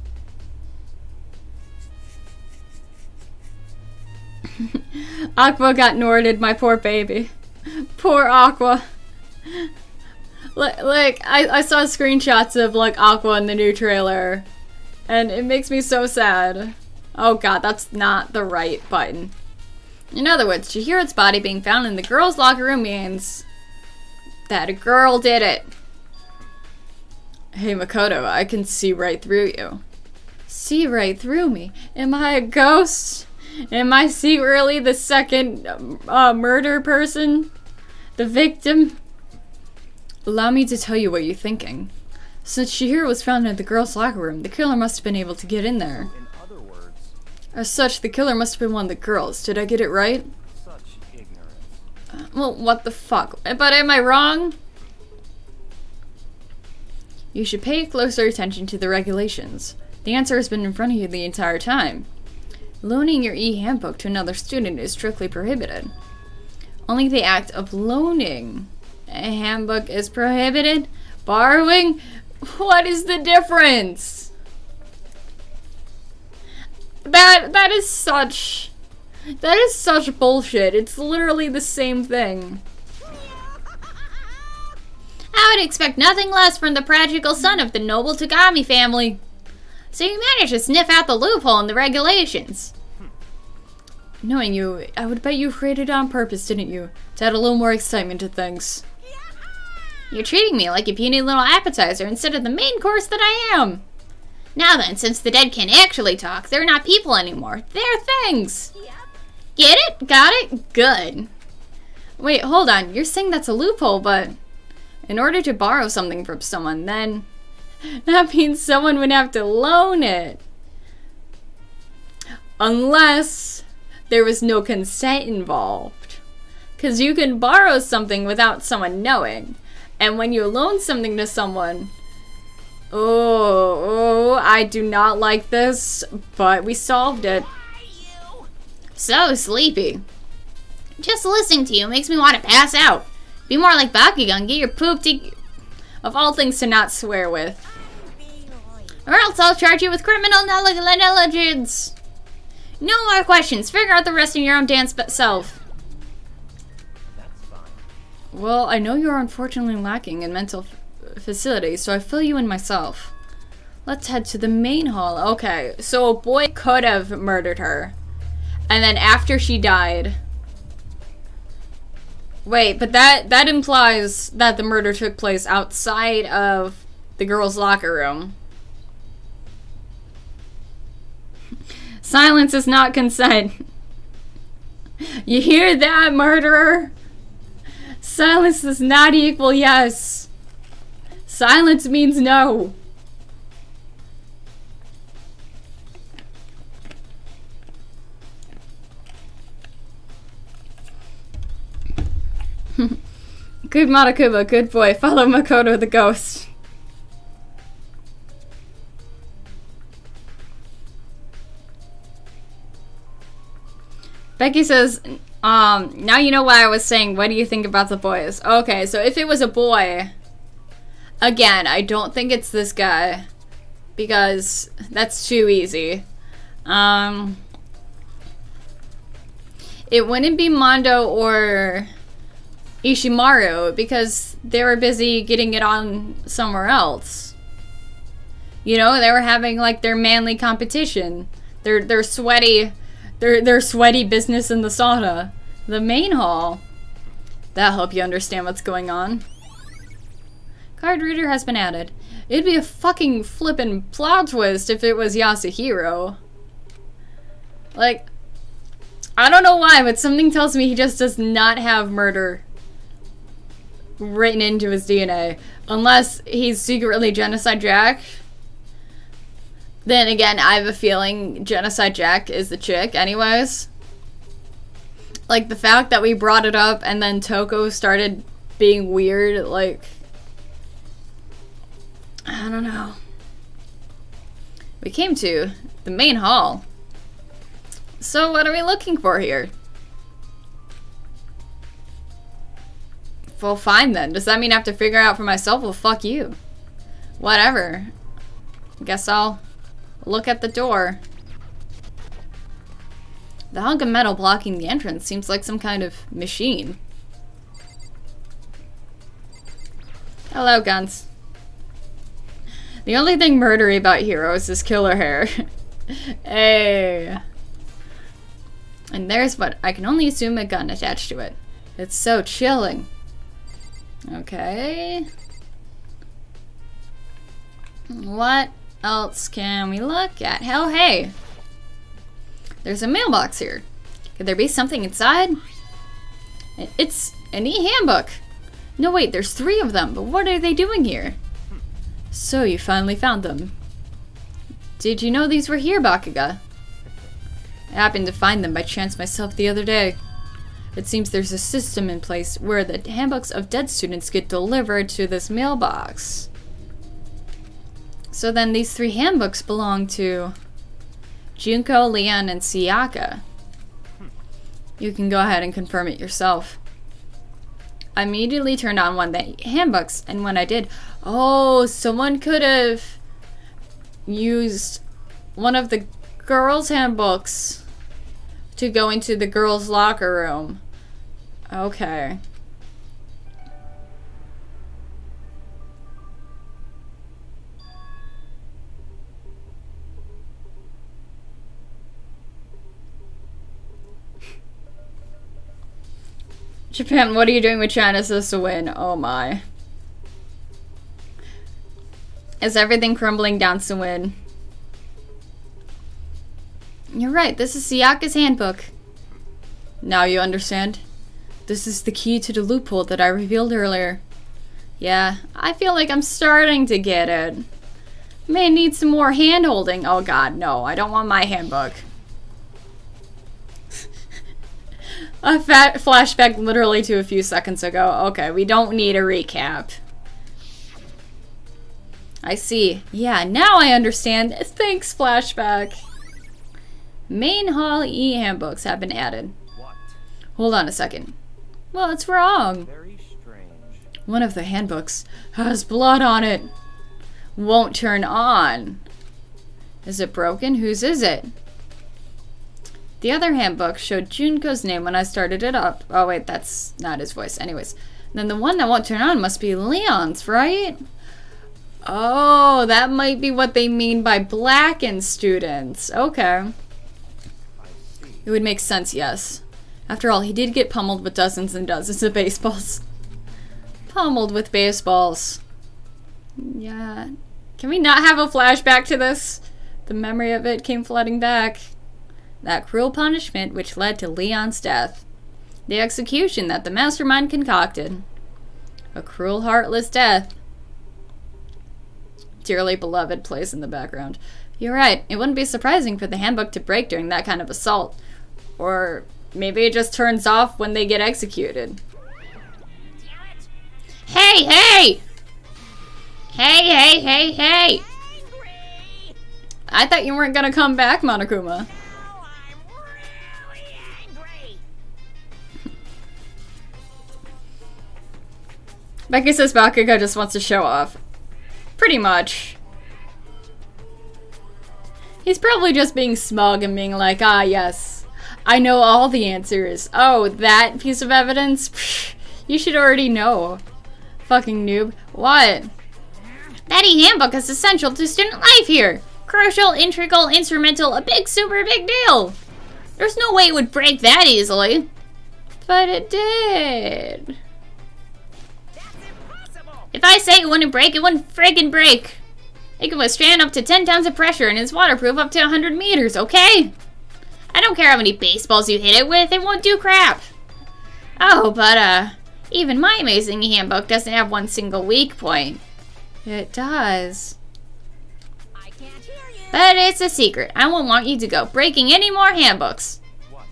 Aqua got Norded, my poor baby. Poor Aqua. Like, I saw screenshots of, like, Aqua in the new trailer, and it makes me so sad. Oh god, that's not the right button. In other words, Chihiro's body being found in the girls' locker room means that a girl did it. Hey Makoto, I can see right through you. See right through me? Am I a ghost? Am I secretly the second murder person? The victim? Allow me to tell you what you're thinking. Since Chihiro was found in the girls' locker room, the killer must have been able to get in there. In other words, As such, the killer must have been one of the girls. Did I get it right? such ignorance. Well, what the fuck? But am I wrong? You should pay closer attention to the regulations. The answer has been in front of you the entire time. Loaning your e-handbook to another student is strictly prohibited. Only the act of loaning a handbook is prohibited. Borrowing? What is the difference? That is such That is such bullshit. It's literally the same thing. I would expect nothing less from the prodigal son of the noble Tagami family. So you managed to sniff out the loophole in the regulations. Knowing you, I would bet you created it on purpose, didn't you? To add a little more excitement to things. You're treating me like a puny little appetizer instead of the main course that I am. Now then, since the dead can actually talk, they're not people anymore. They're things. Get it? Got it? Good. Wait, hold on. You're saying that's a loophole, but in order to borrow something from someone, then that means someone would have to loan it. Unless there was no consent involved. Because you can borrow something without someone knowing. And when you loan something to someone... Oh, I do not like this, but we solved it. So sleepy. Just listening to you makes me want to pass out. Be more like Bakugan, get your poop to... Of all things to not swear with. Or else I'll charge you with criminal negligence. No more questions. Figure out the rest in your own damn self. That's fine. Well, I know you're unfortunately lacking in mental facilities, so I fill you in myself. Let's head to the main hall. Okay, so a boy could have murdered her. And then after she died... Wait, but that implies that the murder took place outside of the girls' locker room. Silence is not consent. You hear that, murderer? Silence does not equal yes. Silence means no. Good Monokuma, good boy. Follow Makoto the ghost. Becky says, now you know why I was saying, what do you think about the boys? Okay, so if it was a boy, again, I don't think it's this guy, because that's too easy. It wouldn't be Mondo or Ishimaru, because they were busy getting it on somewhere else. You know, they were having like their manly competition. Their sweaty business in the sauna. The main hall. That'll help you understand what's going on. Card reader has been added. It'd be a fucking flippin' plot twist if it was Yasuhiro. Like, I don't know why, but something tells me he just does not have murder written into his DNA. Unless he's secretly Genocide Jack. Then again, I have a feeling Genocide Jack is the chick anyways. Like, the fact that we brought it up and then Toko started being weird, like... I don't know. We came to the main hall. So what are we looking for here? Well, fine then. Does that mean I have to figure out for myself? Well, fuck you. Whatever. Guess I'll look at the door. The hunk of metal blocking the entrance seems like some kind of machine. Hello, Guns. The only thing murdery about heroes is killer hair. Hey. And there's what I can only assume a gun attached to it. It's so chilling. Okay. What else can we look at? Hell, hey. There's a mailbox here. Could there be something inside? It's an e-handbook. No, wait, there's 3 of them, but what are they doing here? So you finally found them. Did you know these were here, Bakuga? I happened to find them by chance myself the other day. It seems there's a system in place where the handbooks of dead students get delivered to this mailbox. So then these 3 handbooks belong to Junko, Leon, and Sayaka. You can go ahead and confirm it yourself. I immediately turned on one of the handbooks, and when I did, oh, someone could have used one of the girls' handbooks to go into the girls' locker room. Okay. Japan, what are you doing with China supposed to win? Oh my. Is everything crumbling down to win? You're right, this is Sayaka's handbook. Now you understand? This is the key to the loophole that I revealed earlier. Yeah, I feel like I'm starting to get it. May need some more hand-holding. Oh god, no, I don't want my handbook. A flashback literally to a few seconds ago. Okay, we don't need a recap. I see. Yeah, now I understand. Thanks, flashback. Main Hall e-handbooks have been added. What? Hold on a second. What's wrong? Very strange. One of the handbooks has blood on it. Won't turn on. Is it broken? Whose is it? The other handbook showed Junko's name when I started it up. Oh wait, that's not his voice. Anyways. Then the one that won't turn on must be Leon's, right? Oh, that might be what they mean by blackened students. Okay. It would make sense, yes. After all, he did get pummeled with dozens and dozens of baseballs. Pummeled with baseballs. Yeah. Can we not have a flashback to this? The memory of it came flooding back. That cruel punishment which led to Leon's death. The execution that the mastermind concocted. A cruel, heartless death. Dearly beloved plays in the background. You're right. It wouldn't be surprising for the handbook to break during that kind of assault. Or maybe it just turns off when they get executed. Hey, hey! Hey, hey, hey, hey! Angry. I thought you weren't gonna come back, Monokuma. Oh, I'm really angry. Becky says Bakugo just wants to show off. Pretty much. He's probably just being smug and being like, ah, yes, I know all the answers. Oh, that piece of evidence? Psh, you should already know. Fucking noob. What? That e-handbook is essential to student life here. Crucial, integral, instrumental, a big, super big deal. There's no way it would break that easily. But it did. That's impossible. If I say it wouldn't break, it wouldn't friggin' break. It can withstand up to 10 tons of pressure and is waterproof up to 100 meters, okay? I don't care how many baseballs you hit it with, it won't do crap. Oh, but, even my amazing handbook doesn't have one single weak point. It does. I can't hear you. But it's a secret. I won't want you to go breaking any more handbooks. What?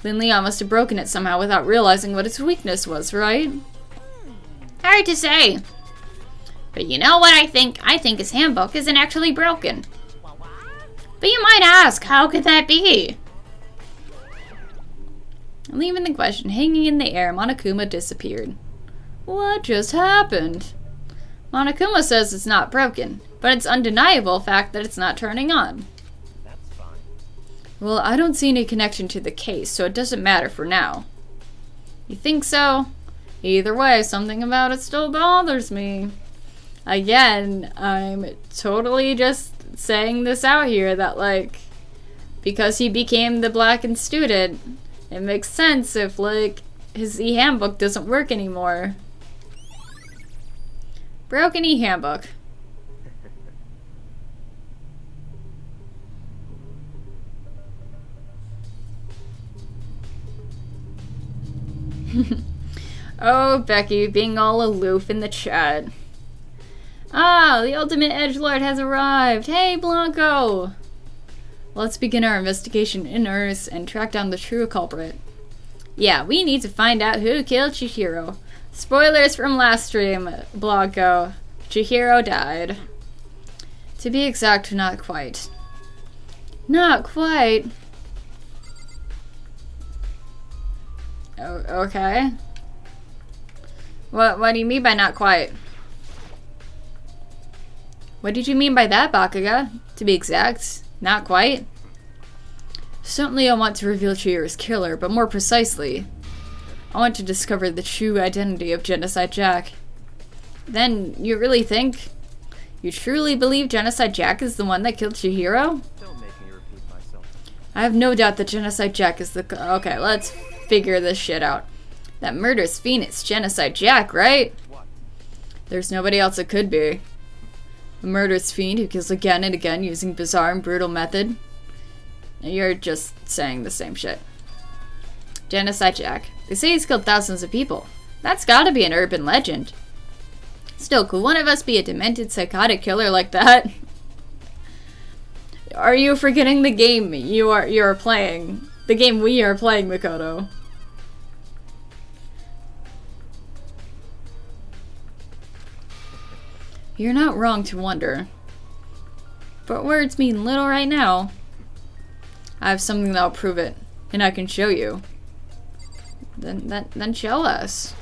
Then Leon must have broken it somehow without realizing what its weakness was, right? Hard to say. But you know what I think? I think his handbook isn't actually broken. What? But you might ask, how could that be? Leaving the question hanging in the air, Monokuma disappeared. What just happened? Monokuma says it's not broken, but it's undeniable fact that it's not turning on. That's fine. Well, I don't see any connection to the case, so it doesn't matter for now. You think so? Either way, something about it still bothers me. Again, I'm totally just saying this out here that, like, because he became the blackened student, it makes sense if, like, his e-handbook doesn't work anymore. Broken e-handbook. Oh, Becky, being all aloof in the chat. Ah, the ultimate edgelord has arrived. Hey, Blanco! Let's begin our investigation in earnest and track down the true culprit. Yeah, we need to find out who killed Chihiro. Spoilers from last stream, Blanco. Chihiro died. To be exact, not quite. Not quite. Oh, okay. What do you mean by not quite? What did you mean by that, Bakuga? To be exact, not quite. Certainly I want to reveal Chihiro's killer, but more precisely, I want to discover the true identity of Genocide Jack. Then, you really think? You truly believe Genocide Jack is the one that killed Chihiro? Don't make me repeat myself. I have no doubt that Genocide Jack is the... Okay, let's figure this shit out. That murderous fiend is Genocide Jack, right? What? There's nobody else it could be. A murderous fiend who kills again and again using bizarre and brutal method. You're just saying the same shit. Genocide Jack. They say he's killed thousands of people. That's gotta be an urban legend. Still, could one of us be a demented, psychotic killer like that? Are you forgetting the game you're playing? The game we are playing, Mikoto. You're not wrong to wonder. But words mean little right now. I have something that'll prove it, and I can show you. Then show us.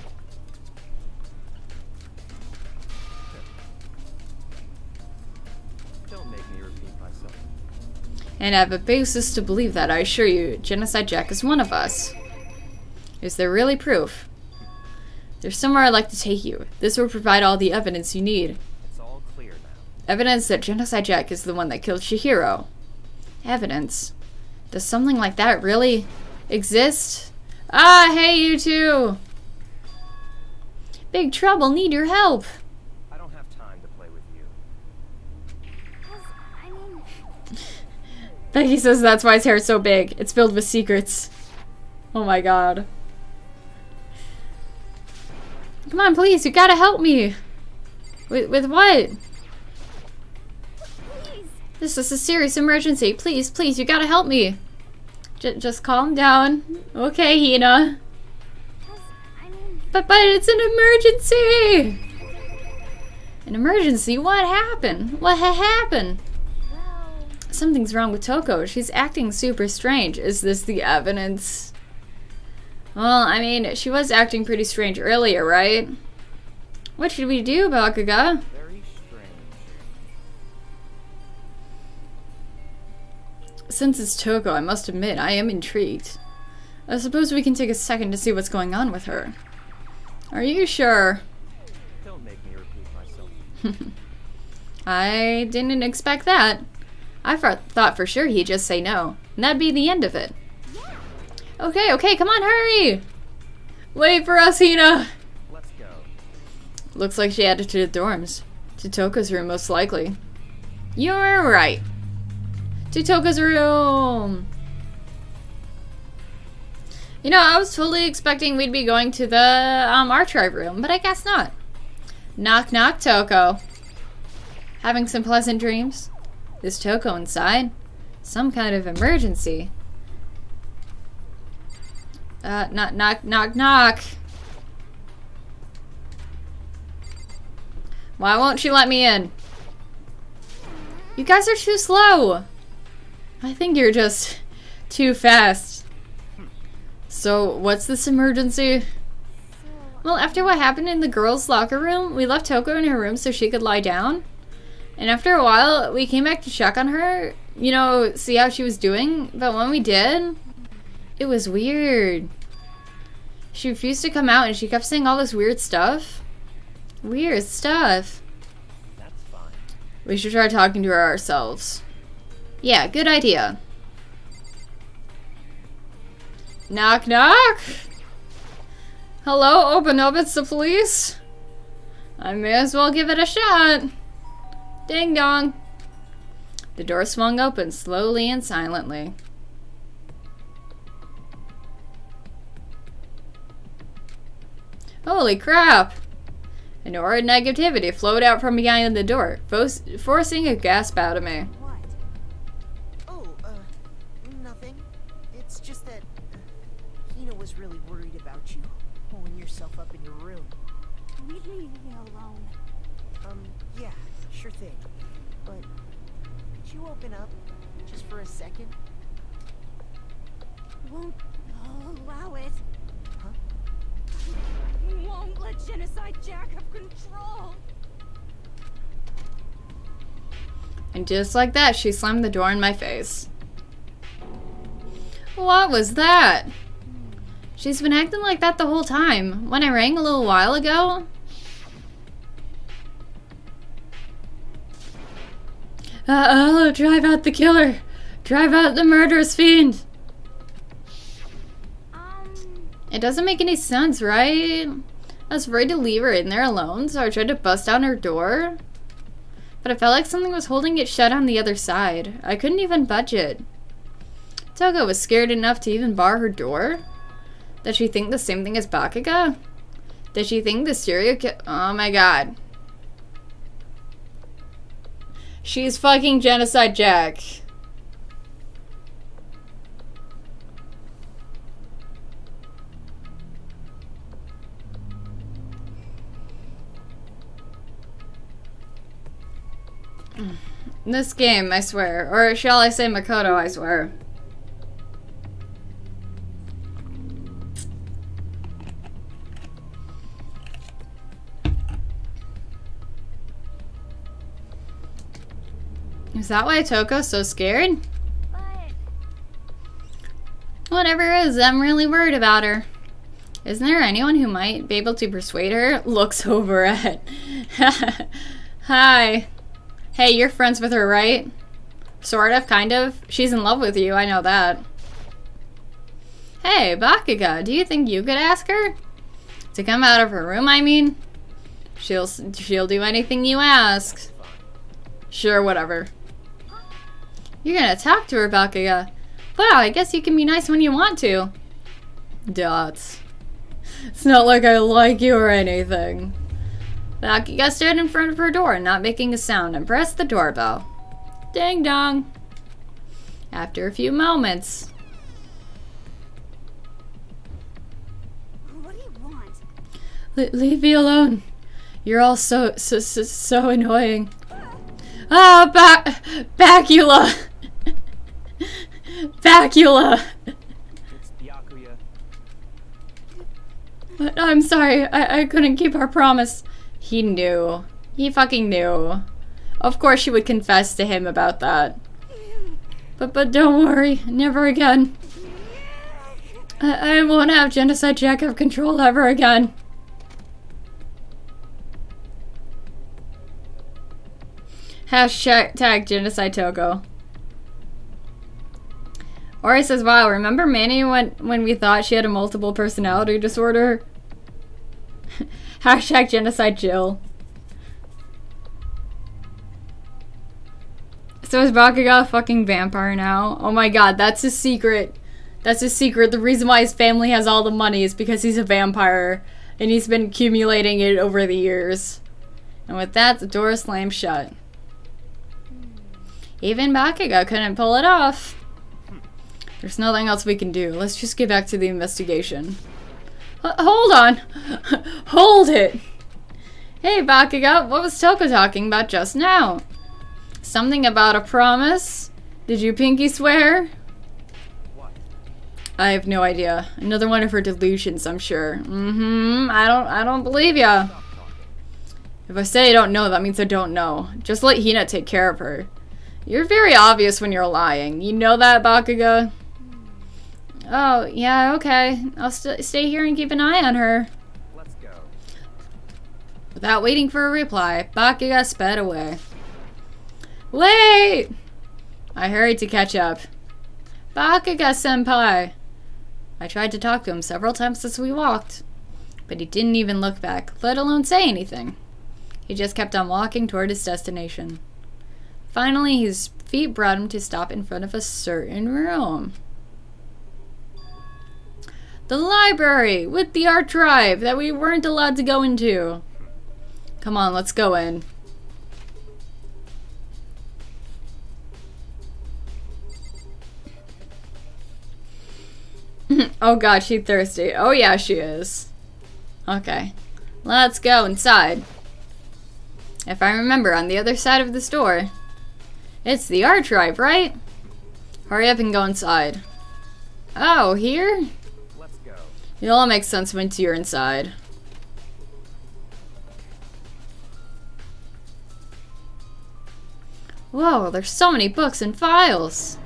Don't make me repeat myself. And I have a basis to believe that, I assure you, Genocide Jack is one of us. Is there really proof? There's somewhere I'd like to take you. This will provide all the evidence you need. It's all clear now. Evidence that Genocide Jack is the one that killed Chihiro. Evidence? Does something like that really exist? Ah, hey you two! Big trouble, need your help! I don't have time to play with you. Becky says that's why his hair's so big. It's filled with secrets. Oh my god. Come on, please, you gotta help me! With what? This is a serious emergency. Please, please, you gotta help me. Just calm down. Okay, Hina. But it's an emergency! An emergency? What happened? What happened? Something's wrong with Toko. She's acting super strange. Is this the evidence? Well, I mean, she was acting pretty strange earlier, right? What should we do, Bakuga? Very strange. Since it's Toko, I must admit, I am intrigued. I suppose we can take a second to see what's going on with her. Are you sure? Don't make me repeat myself. I didn't expect that. I thought for sure he'd just say no, and that'd be the end of it. Okay, okay, come on, hurry! Wait for us, Hina! Let's go. Looks like she headed to the dorms. To Toko's room, most likely. You're right. To Toko's room! You know, I was totally expecting we'd be going to the archive room, but I guess not. Knock knock, Toko. Having some pleasant dreams? Is Toko inside? Some kind of emergency. Knock knock knock knock. Why won't she let me in? You guys are too slow. I think you're just too fast. So, what's this emergency? Well, after what happened in the girls' locker room, we left Toko in her room so she could lie down. And after a while, we came back to check on her, you know, see how she was doing. But when we did, it was weird. She refused to come out and she kept saying all this weird stuff. Weird stuff. That's fine. We should try talking to her ourselves. Yeah, good idea. Knock knock! Hello, open up, it's the police. I may as well give it a shot. Ding dong. The door swung open slowly and silently. Holy crap! An aura of negativity flowed out from behind the door, forcing a gasp out of me. What? Oh, nothing. It's just that Hina was really worried about you, pulling yourself up in your room. Leave me alone. Yeah, sure thing. But could you open up just for a second? Won't allow it. Huh? Won't let Genocide Jack have control. And just like that, she slammed the door in my face. What was that? She's been acting like that the whole time. When I rang a little while ago... oh, drive out the killer! Drive out the murderous fiend! It doesn't make any sense, right? I was afraid to leave her in there alone, so I tried to bust down her door. But I felt like something was holding it shut on the other side. I couldn't even budge it. Toko was scared enough to even bar her door? Does she think the same thing as Bakuga? Does she think the serial killer? Oh my god. She's fucking Genocide Jack. This game, I swear. Or shall I say Makoto, I swear. Is that why Toko's so scared? But Whatever it is, I'm really worried about her. Isn't there anyone who might be able to persuade her? Looks over at... Hi. Hey, you're friends with her, right? Sort of, kind of. She's in love with you, I know that. Hey, Bakuga, do you think you could ask her? To come out of her room, I mean? She'll do anything you ask. Sure, whatever. You're gonna talk to her, Bakuga. Wow, I guess you can be nice when you want to. Dots. It's not like I like you or anything. Bakuga stood in front of her door, not making a sound, and pressed the doorbell. Ding dong. After a few moments. What do you want? Leave me alone. You're all so annoying. Ah, Bacula! Bacula! It's Byakuya. I'm sorry, I couldn't keep our promise. He knew. He fucking knew. Of course she would confess to him about that. But don't worry, never again. I won't have Genocide Jack have control ever again. Hashtag Genocide Toko. Ori says, wow, remember Manny when we thought she had a multiple personality disorder? Hashtag Genocide Jill. So is Bakuga a fucking vampire now? Oh my god, that's his secret. That's his secret. The reason why his family has all the money is because he's a vampire. And he's been accumulating it over the years. And with that, the door slammed shut. Even Bakuga couldn't pull it off. There's nothing else we can do. Let's just get back to the investigation. Hold on. Hold it. Hey, Bakuga, what was Toko talking about just now? Something about a promise? Did you pinky swear? What? I have no idea. Another one of her delusions, I'm sure. I don't believe ya. If I say I don't know, that means I don't know. Just let Hina take care of her. You're very obvious when you're lying. You know that, Bakuga? Oh, yeah, okay. I'll stay here and keep an eye on her. Let's go. Without waiting for a reply, Bakuga sped away. Wait! I hurried to catch up. Bakuga-senpai! I tried to talk to him several times as we walked, but he didn't even look back, let alone say anything. He just kept on walking toward his destination. Finally, his feet brought him to stop in front of a certain room. The library with the art drive that we weren't allowed to go into. Come on, let's go in. Oh god, she's thirsty. Oh yeah, she is. Okay. Let's go inside. If I remember, on the other side of this door. It's the art drive, right? Hurry up and go inside. Oh, here? Let's go. It all makes sense once you're inside. Whoa, there's so many books and files.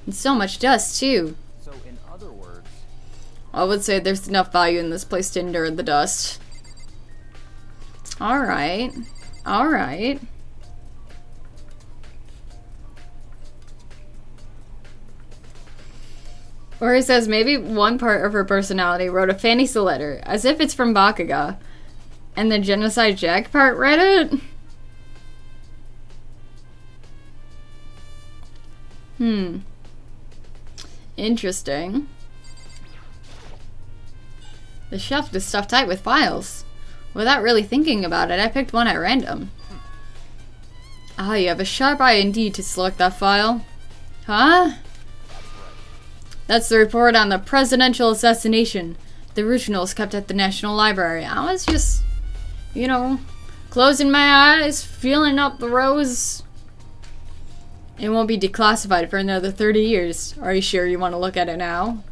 And so much dust, too. So I would say there's enough value in this place to endure the dust. Alright. Alright. Or it says maybe one part of her personality wrote a fantasy letter, as if it's from Bakuga. And the Genocide Jack part read it? Interesting. The shelf is stuffed tight with files. Without really thinking about it, I picked one at random. Ah, you have a sharp eye indeed to select that file. Huh? That's the report on the presidential assassination. The original is kept at the National Library. I was just, you know, closing my eyes, feeling up the rows. It won't be declassified for another 30 years. Are you sure you want to look at it now?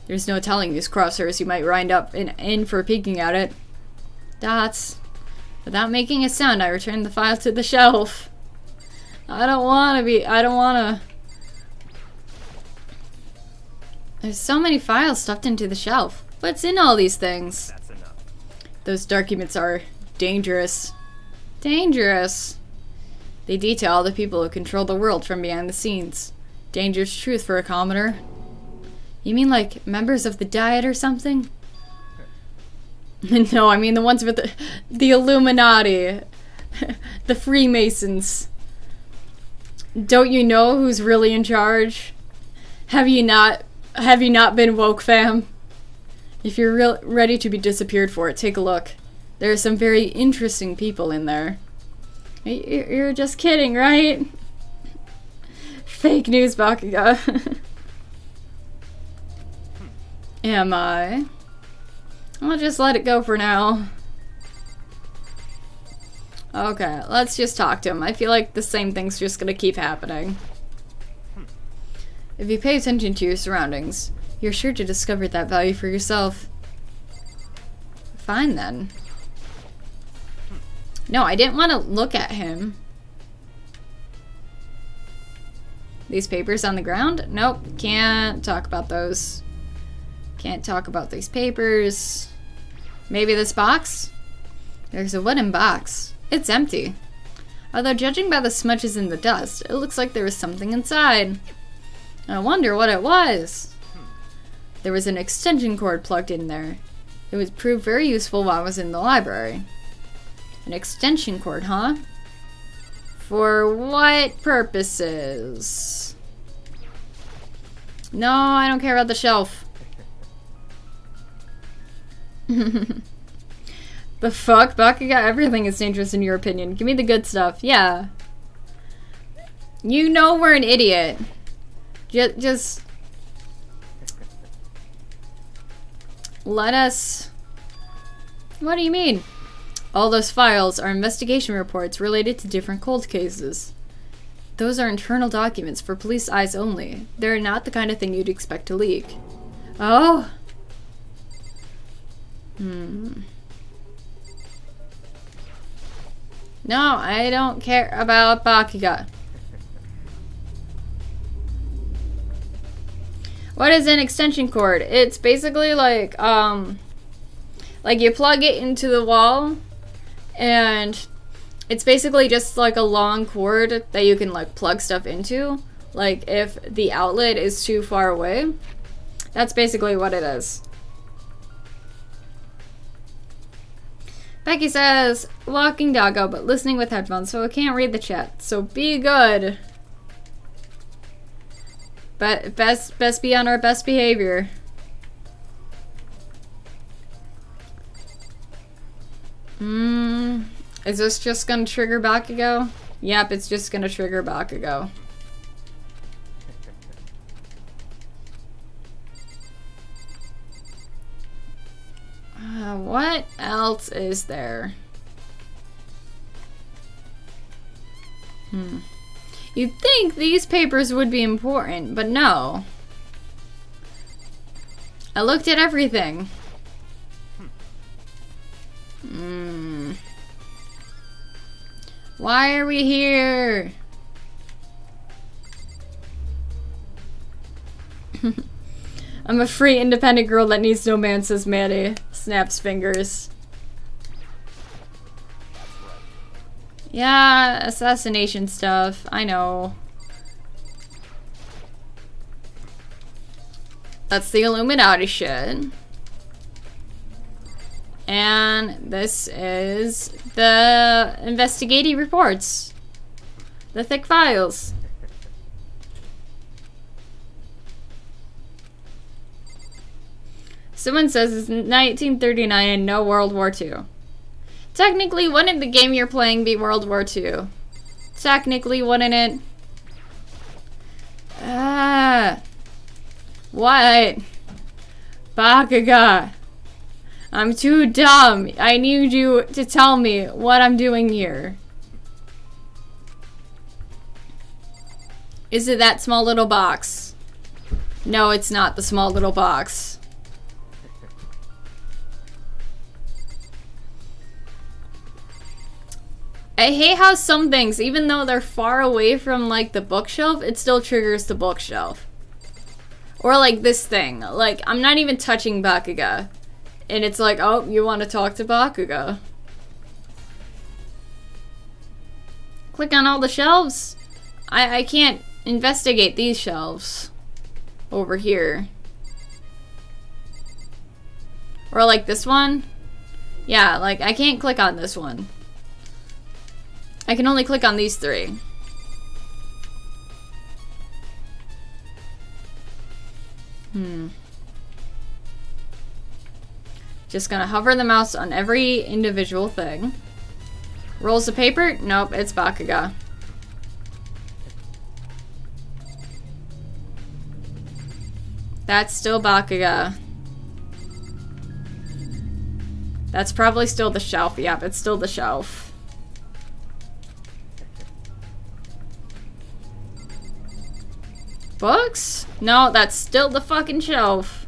There's no telling these crosshairs you might wind up in for peeking at it. Dots. Without making a sound, I returned the file to the shelf. I don't want to. There's so many files stuffed into the shelf. What's in all these things? That's enough. Those documents are dangerous. Dangerous. They detail the people who control the world from behind the scenes. Dangerous truth for a commoner. You mean like members of the Diet or something? No, I mean the ones with the Illuminati. The Freemasons. Don't you know who's really in charge? Have you not been woke, fam? If you're ready to be disappeared for it, take a look. There are some very interesting people in there. You're just kidding, right? Fake news, Bakuga. Am I? I'll just let it go for now. Okay, let's just talk to him. I feel like the same thing's just gonna keep happening. If you pay attention to your surroundings, you're sure to discover that value for yourself. Fine then. No, I didn't want to look at him. These papers on the ground? Nope, can't talk about those. Can't talk about these papers. Maybe this box? There's a wooden box. It's empty. Although judging by the smudges in the dust, it looks like there was something inside. I wonder what it was. There was an extension cord plugged in there. It would prove very useful while I was in the library. An extension cord, huh? For what purposes? No, I don't care about the shelf. The fuck? Bakuga, everything is dangerous in your opinion. Give me the good stuff. Yeah. You know we're an idiot. Just let us... What do you mean? All those files are investigation reports related to different cold cases. Those are internal documents for police eyes only. They're not the kind of thing you'd expect to leak. Oh? No, I don't care about Bakuga. What is an extension cord? It's basically like you plug it into the wall, and it's basically just like a long cord that you can like plug stuff into. Like if the outlet is too far away, that's basically what it is. Becky says, walking doggo, but listening with headphones, so I can't read the chat. So be good. But best be on our best behavior. Is this just gonna trigger Bakugo? Yep, it's just gonna trigger Bakugo. What else is there? You'd think these papers would be important, but no. I looked at everything. Why are we here? I'm a free, independent girl that needs no man, says Maddie. Snaps fingers. Yeah, assassination stuff. I know. That's the Illuminati shit. And this is the investigative reports. The thick files. Someone says it's 1939 and no World War II. Technically, wouldn't the game you're playing be World War II? Technically, wouldn't it? What? Bakuga. I'm too dumb. I need you to tell me what I'm doing here. Is it that small little box? No, it's not the small little box. I hate how some things, even though they're far away from like the bookshelf, it still triggers the bookshelf. Or like this thing. Like, I'm not even touching Bakuga. And it's like, oh, you want to talk to Bakuga. Click on all the shelves. I can't investigate these shelves. Over here. Or like this one. Yeah, like I can't click on this one. I can only click on these three. Just gonna hover the mouse on every individual thing. Rolls of paper? Nope, it's Bakuga. That's still Bakuga. That's probably still the shelf. Yep, it's still the shelf. Books? No, that's still the fucking shelf.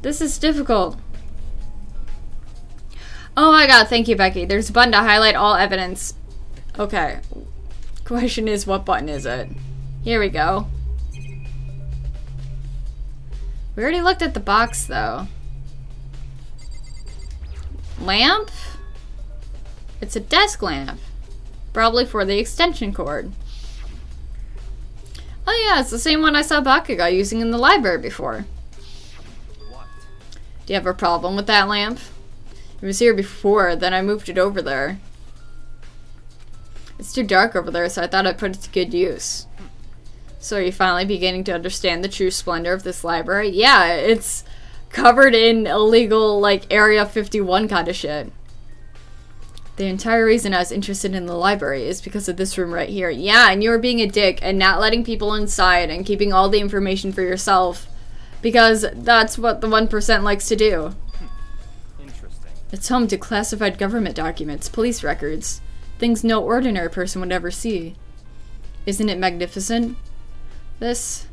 This is difficult. Oh my god, thank you, Becky. There's a button to highlight all evidence. Okay. Question is, what button is it? Here we go. We already looked at the box, though. Lamp? It's a desk lamp. Probably for the extension cord. Oh yeah, it's the same one I saw Bakuga using in the library before. What? Do you have a problem with that lamp? It was here before, then I moved it over there. It's too dark over there, so I thought I'd put it to good use. So are you finally beginning to understand the true splendor of this library? Yeah, it's covered in illegal, like, Area 51 kind of shit. The entire reason I was interested in the library is because of this room right here. Yeah, and you were being a dick and not letting people inside and keeping all the information for yourself. Because that's what the 1% likes to do. Interesting. It's home to classified government documents, police records, things no ordinary person would ever see. Isn't it magnificent? This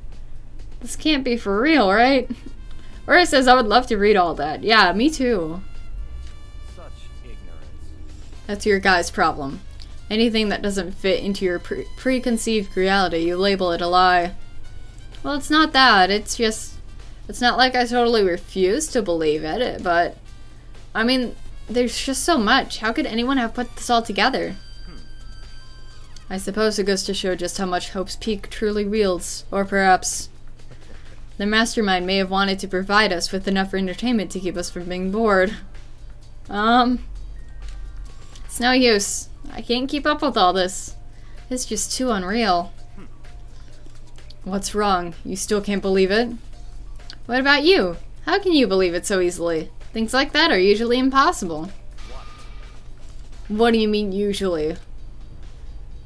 can't be for real, right? Or it says I would love to read all that. Yeah, me too. Such ignorance. That's your guy's problem. Anything that doesn't fit into your preconceived reality, you label it a lie. Well, it's not that. It's just... It's not like I totally refuse to believe it, but... I mean, there's just so much. How could anyone have put this all together? I suppose it goes to show just how much Hope's Peak truly wields. Or perhaps... the mastermind may have wanted to provide us with enough entertainment to keep us from being bored. It's no use. I can't keep up with all this. It's just too unreal. What's wrong? You still can't believe it? What about you? How can you believe it so easily? Things like that are usually impossible. What do you mean, usually?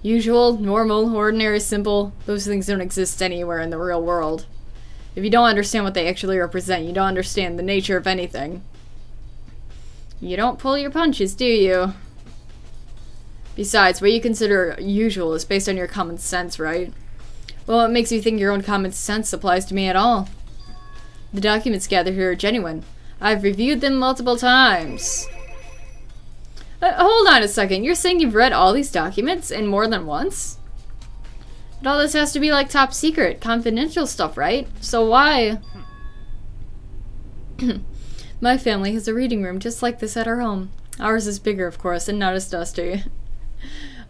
Usual, normal, ordinary, simple, those things don't exist anywhere in the real world. If you don't understand what they actually represent, you don't understand the nature of anything. You don't pull your punches, do you? Besides, what you consider usual is based on your common sense, right? Well, what makes you think your own common sense applies to me at all? The documents gathered here are genuine. I've reviewed them multiple times. Hold on a second, you're saying you've read all these documents and more than once? But all this has to be like top secret, confidential stuff, right? So why? My family has a reading room just like this at our home. Ours is bigger, of course, and not as dusty.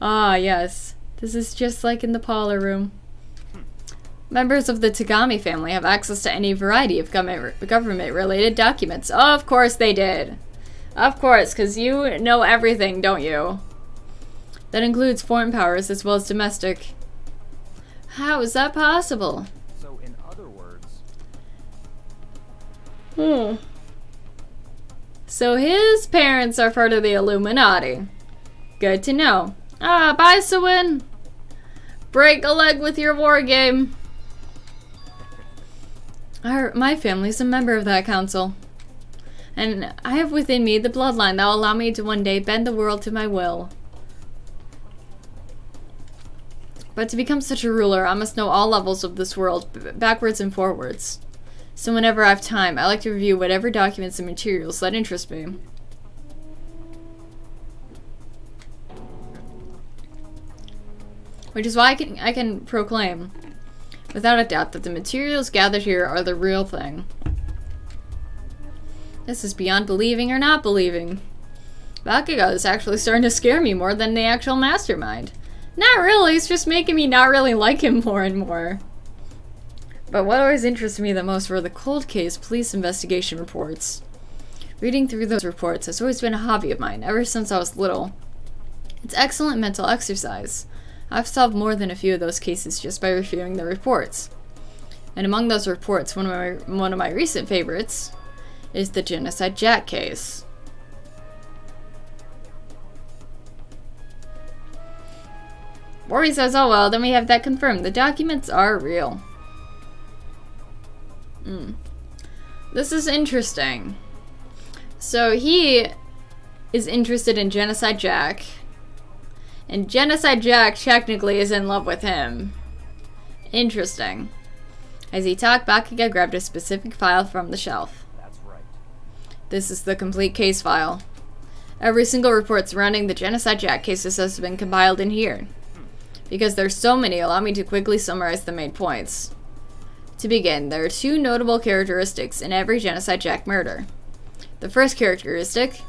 Ah, yes. This is just like in the parlor room. Members of the Tagami family have access to any variety of government-related documents. Of course they did. Of course, because you know everything, don't you? That includes foreign powers as well as domestic. How is that possible? So, in other words, So his parents are part of the Illuminati. Good to know. Ah, bye, Sawin. Break a leg with your war game. My family's a member of that council. And I have within me the bloodline that will allow me to one day bend the world to my will. But to become such a ruler, I must know all levels of this world, backwards and forwards. So whenever I have time, I like to review whatever documents and materials that interest me. Which is why I can proclaim, without a doubt, that the materials gathered here are the real thing. This is beyond believing or not believing. Bakugo is actually starting to scare me more than the actual mastermind. Not really, it's just making me not really like him more and more. But what always interested me the most were the cold case police investigation reports. Reading through those reports has always been a hobby of mine ever since I was little. It's excellent mental exercise. I've solved more than a few of those cases just by reviewing the reports. And among those reports, one of my recent favorites is the Genocide Jack case. Rory says, oh well, then we have that confirmed. The documents are real. This is interesting. So he is interested in Genocide Jack. And Genocide Jack technically is in love with him. Interesting. As he talked, Bakugo grabbed a specific file from the shelf. that's right. This is the complete case file. Every single report surrounding the Genocide Jack cases has been compiled in here. Because there's so many, allow me to quickly summarize the main points. To begin, there are two notable characteristics in every Genocide Jack murder. The first characteristic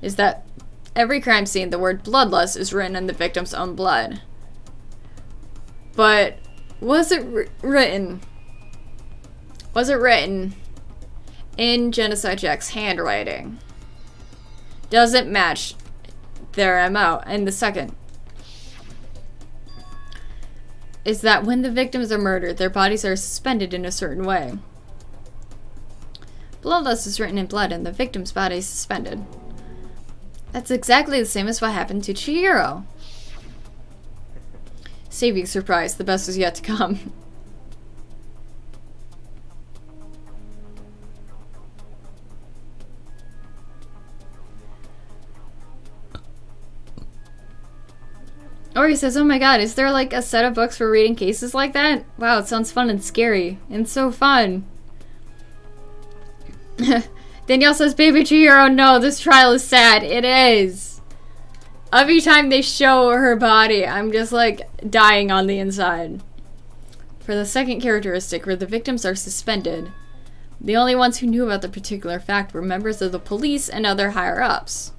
is that every crime scene, the word bloodlust is written in the victim's own blood. But was it written? Was it written in Genocide Jack's handwriting? Does it match their MO? And the second is that when the victims are murdered, their bodies are suspended in a certain way. Bloodlust is written in blood and the victim's body is suspended. That's exactly the same as what happened to Chihiro. Saving surprise, the best is yet to come. Or he says, oh my god, is there like a set of books for reading cases like that? Wow, it sounds fun and scary. And so fun. Danielle says, baby Chihiro, no, this trial is sad. It is. Every time they show her body, I'm just like dying on the inside. For the second characteristic, where the victims are suspended, the only ones who knew about the particular fact were members of the police and other higher-ups.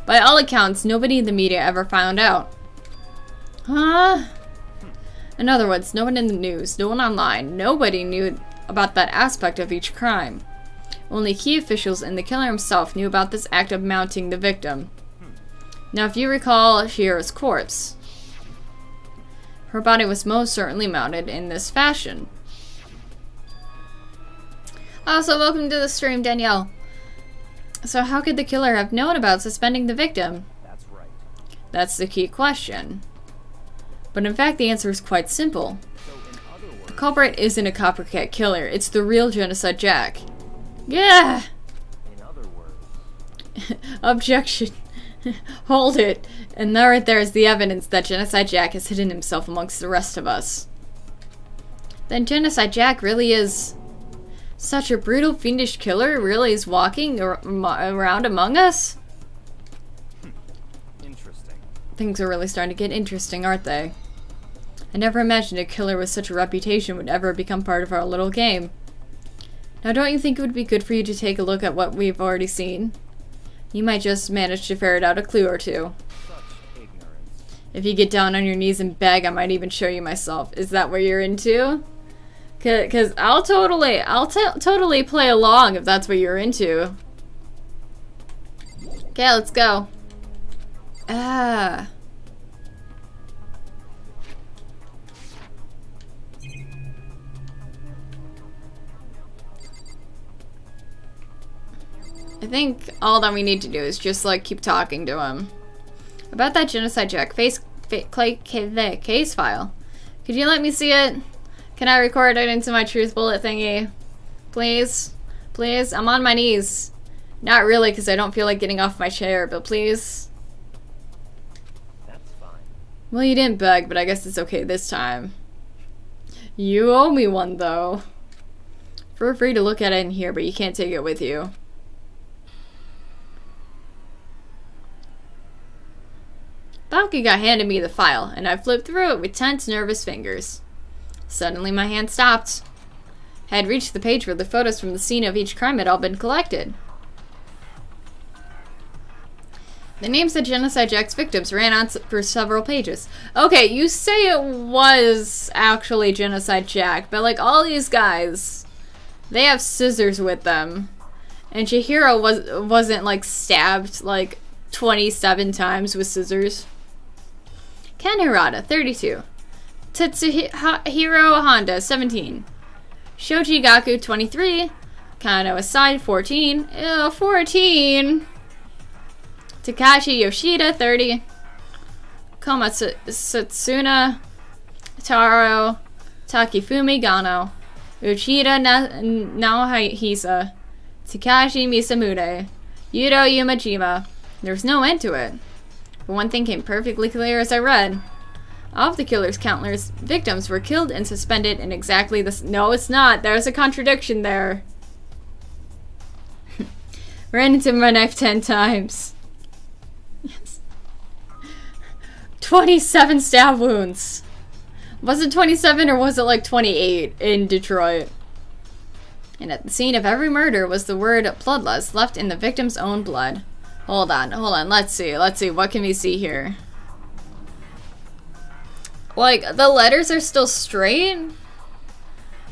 By all accounts, nobody in the media ever found out. Huh? In other words, no one in the news, no one online, nobody knew about that aspect of each crime. Only key officials and the killer himself knew about this act of mounting the victim. Now, if you recall Shihiro's corpse, her body was most certainly mounted in this fashion. Also, welcome to the stream, Danielle. So how could the killer have known about suspending the victim? That's right. That's the key question. But in fact, the answer is quite simple. So, in other words, The culprit isn't a copycat killer, it's the real Genocide Jack. Yeah! in other words, Objection. Hold it. And that right there is the evidence that Genocide Jack has hidden himself amongst the rest of us. Then Genocide Jack really is such a brutal, fiendish killer, really is walking around among us? interesting. Things are really starting to get interesting, aren't they? I never imagined a killer with such a reputation would ever become part of our little game. Now, don't you think it would be good for you to take a look at what we've already seen? You might just manage to ferret out a clue or two. Such ignorance. If you get down on your knees and beg, I might even show you myself. Is that what you're into? Cause I'll totally play along if that's what you're into. Okay, let's go. Ah. I think all that we need to do is just like keep talking to him about that genocide check case file. Could you let me see it? Can I record it into my truth bullet thingy? Please? Please? I'm on my knees. Not really, because I don't feel like getting off my chair, but please? That's fine. Well, you didn't beg, but I guess it's okay this time. You owe me one, though. Feel free to look at it in here, but you can't take it with you. Balky handed me the file, and I flipped through it with tense, nervous fingers. Suddenly, my hand stopped. I had reached the page where the photos from the scene of each crime had all been collected. The names of Genocide Jack's victims ran on for several pages. Okay, you say it was actually Genocide Jack, but like all these guys, they have scissors with them. And Chihiro wasn't like stabbed like 27 times with scissors. Ken Hirata, 32. Tetsuhiro Honda, 17. Shoji Gaku, 23. Kano Asai, 14. Ew, 14. Takashi Yoshida, 30. Satsuna Taro. Takifumi Gano. Uchida Naohisa. Takashi Misamune. Yudo Yumajima. There's no end to it. But one thing came perfectly clear as I read. All of the killer's countless victims were killed and suspended in exactly this. No, it's not. There's a contradiction there. Ran into my knife 10 times. Yes. 27 stab wounds. Was it 27 or was it like 28 in Detroit? And at the scene of every murder was the word bloodlust left in the victim's own blood. Hold on. Let's see. What can we see here? Like, the letters are still straight,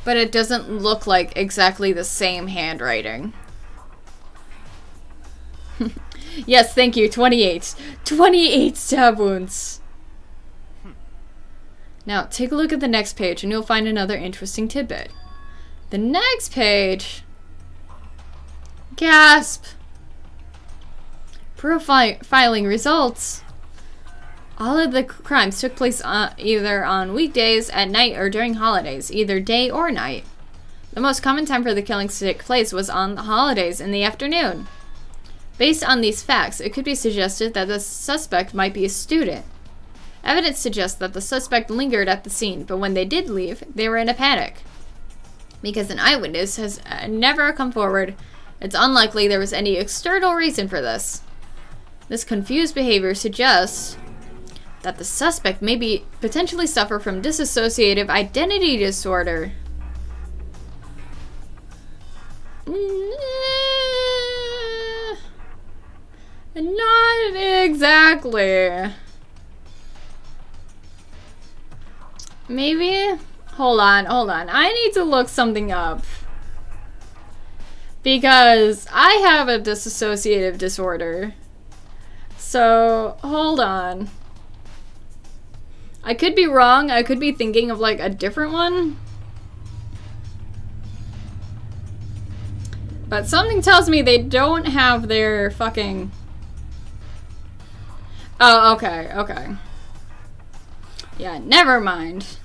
but it doesn't look like exactly the same handwriting. Yes, thank you. 28. 28 stab wounds. Now, take a look at the next page and you'll find another interesting tidbit. The next page... Gasp! Profiling results. All of the crimes took place either on weekdays, at night, or during holidays, either day or night. The most common time for the killings to take place was on the holidays in the afternoon. Based on these facts, it could be suggested that the suspect might be a student. Evidence suggests that the suspect lingered at the scene, but when they did leave, they were in a panic. Because an eyewitness has never come forward, it's unlikely there was any external reason for this. This confused behavior suggests that the suspect may potentially suffer from dissociative identity disorder. Not exactly. Maybe? Hold on. I need to look something up. Because I have a dissociative disorder. So, hold on. I could be wrong. I could be thinking of like a different one. But something tells me they don't have their fucking... Oh, okay. Yeah, never mind.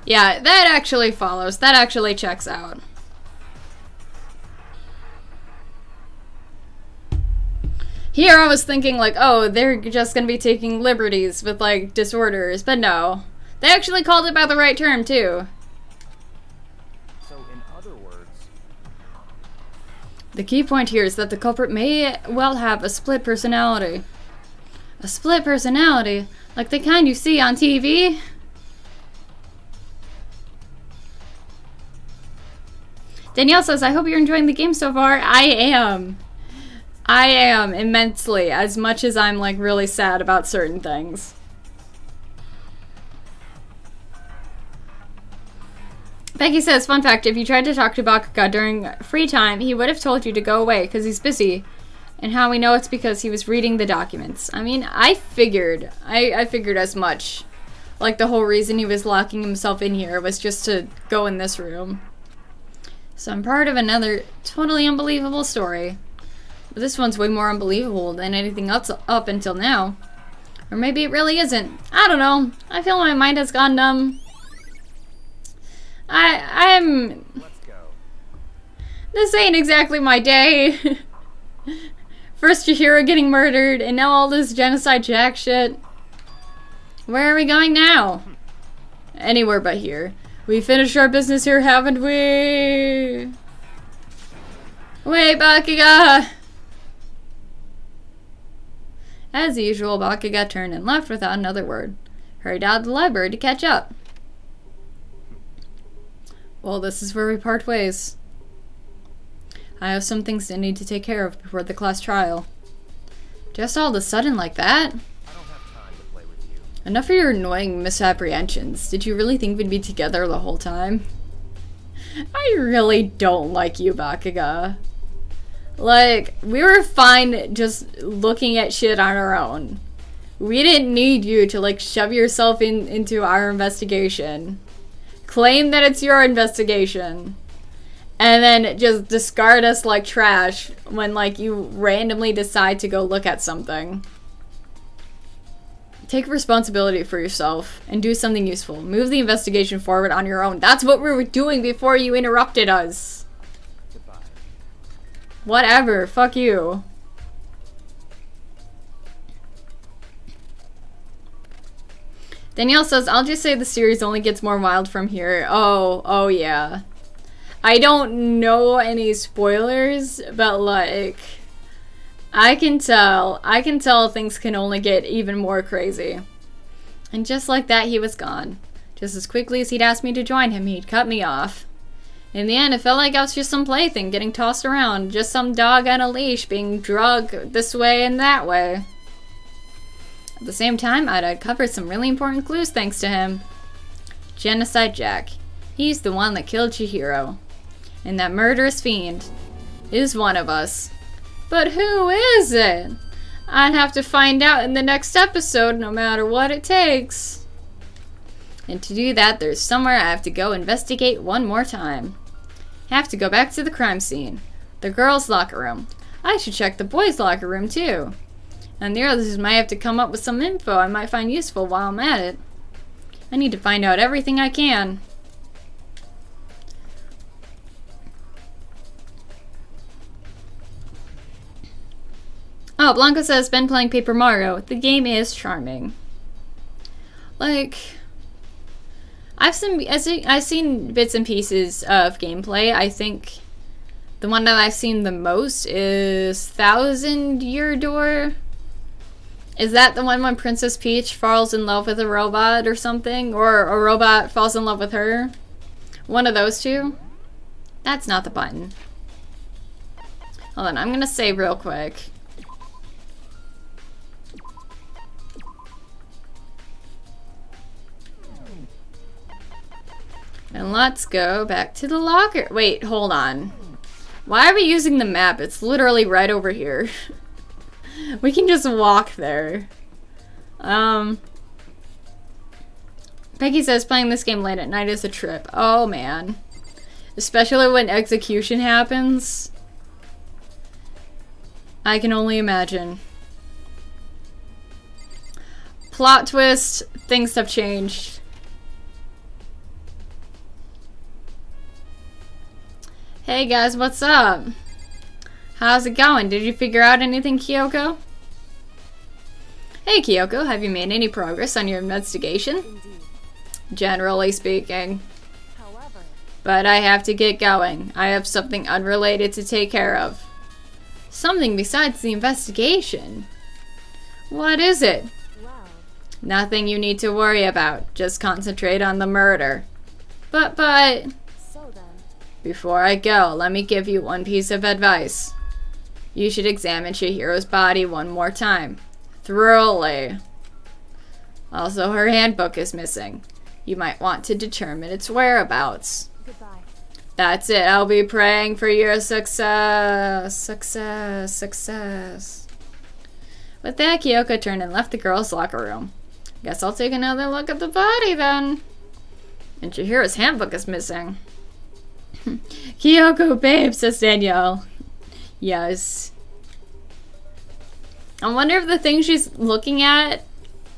Yeah, that actually follows. That actually checks out. Here I was thinking like, oh, they're just gonna be taking liberties with like disorders, but no. They actually called it by the right term too. So in other words... The key point here is that the culprit may well have a split personality. A split personality, like the kind you see on TV? Danielle says, I hope you're enjoying the game so far. I am. I am immensely, as much as I'm like really sad about certain things. Becky says, fun fact, if you tried to talk to Bakuga during free time, he would have told you to go away because he's busy. And how we know it's because he was reading the documents. I mean, I figured as much. Like the whole reason he was locking himself in here was just to go in this room. So I'm part of another totally unbelievable story. But this one's way more unbelievable than anything else up until now. Or maybe it really isn't. I don't know. I feel my mind has gone numb. I'm... Let's go. This ain't exactly my day. First Chihiro getting murdered, and now all this genocide jack shit. Where are we going now? Anywhere but here. We finished our business here, haven't we? Wait, Bakuga! As usual, Bakuga turned and left without another word. Hurried out of the library to catch up. Well, this is where we part ways. I have some things I need to take care of before the class trial. Just all of a sudden like that? I don't have time to play with you. Enough of your annoying misapprehensions. Did you really think we'd be together the whole time? I really don't like you, Bakuga. Like, we were fine just looking at shit on our own. We didn't need you to, like, shove yourself into our investigation. Claim that it's your investigation. And then just discard us like trash when, like, you randomly decide to go look at something. Take responsibility for yourself and do something useful. Move the investigation forward on your own. That's what we were doing before you interrupted us. Goodbye. Whatever. Fuck you. Danielle says, I'll just say the series only gets more wild from here. Oh yeah. I don't know any spoilers, but like, I can tell things can only get even more crazy. And just like that, he was gone. Just as quickly as he'd asked me to join him, he'd cut me off. In the end, it felt like I was just some plaything getting tossed around, just some dog on a leash being drugged this way and that way. At the same time, I'd uncovered some really important clues thanks to him. Genocide Jack. He's the one that killed Chihiro. And that murderous fiend is one of us. But who is it? I'd have to find out in the next episode, no matter what it takes. And to do that, there's somewhere I have to go investigate one more time. Have to go back to the crime scene. The girls' locker room. I should check the boys' locker room too. And the others might have to come up with some info I might find useful while I'm at it. I need to find out everything I can. Oh, Blanco says, been playing Paper Mario. The game is charming. Like, I've seen bits and pieces of gameplay. I think the one that I've seen the most is Thousand Year Door. Is that the one when Princess Peach falls in love with a robot or something? Or a robot falls in love with her? One of those two? That's not the button. Hold on, I'm gonna save real quick. And let's go back to the locker. Wait, hold on. Why are we using the map? It's literally right over here. We can just walk there. Peggy says playing this game late at night is a trip. Oh man. Especially when execution happens. I can only imagine. Plot twist, things have changed. Hey guys, what's up? How's it going? Did you figure out anything, Kyoko? Hey Kyoko, have you made any progress on your investigation? Indeed. Generally speaking. However, But I have to get going. I have something unrelated to take care of. Something besides the investigation. What is it? Well, Nothing you need to worry about. Just concentrate on the murder. But, so then. before I go, let me give you one piece of advice. You should examine Chihiro's body one more time. Thoroughly. Also, her handbook is missing. You might want to determine its whereabouts. Goodbye. That's it. I'll be praying for your success. Success. Success. With that, Kyoko turned and left the girls' locker room. Guess I'll take another look at the body then. And Chihiro's handbook is missing. Kyoko, babe, says Danielle. Yes. I wonder if the thing she's looking at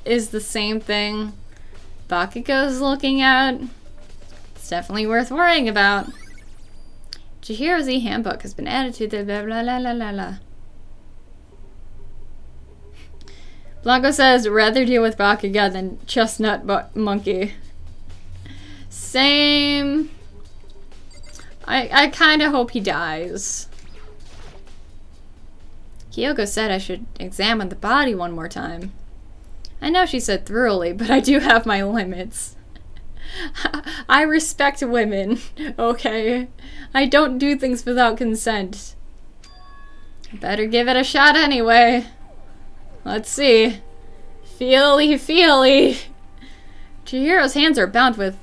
is the same thing Bakugo's looking at. It's definitely worth worrying about. Chihiro's e-handbook has been added to the blah blah blah blah blah blah. Blanco says, rather deal with Bakugo than chestnut monkey. Same. I kind of hope he dies. Kyoko said I should examine the body one more time. I know she said thoroughly, but I do have my limits. I respect women, okay? I don't do things without consent. Better give it a shot anyway. Let's see. Feely, feely. Chihiro's hands are bound with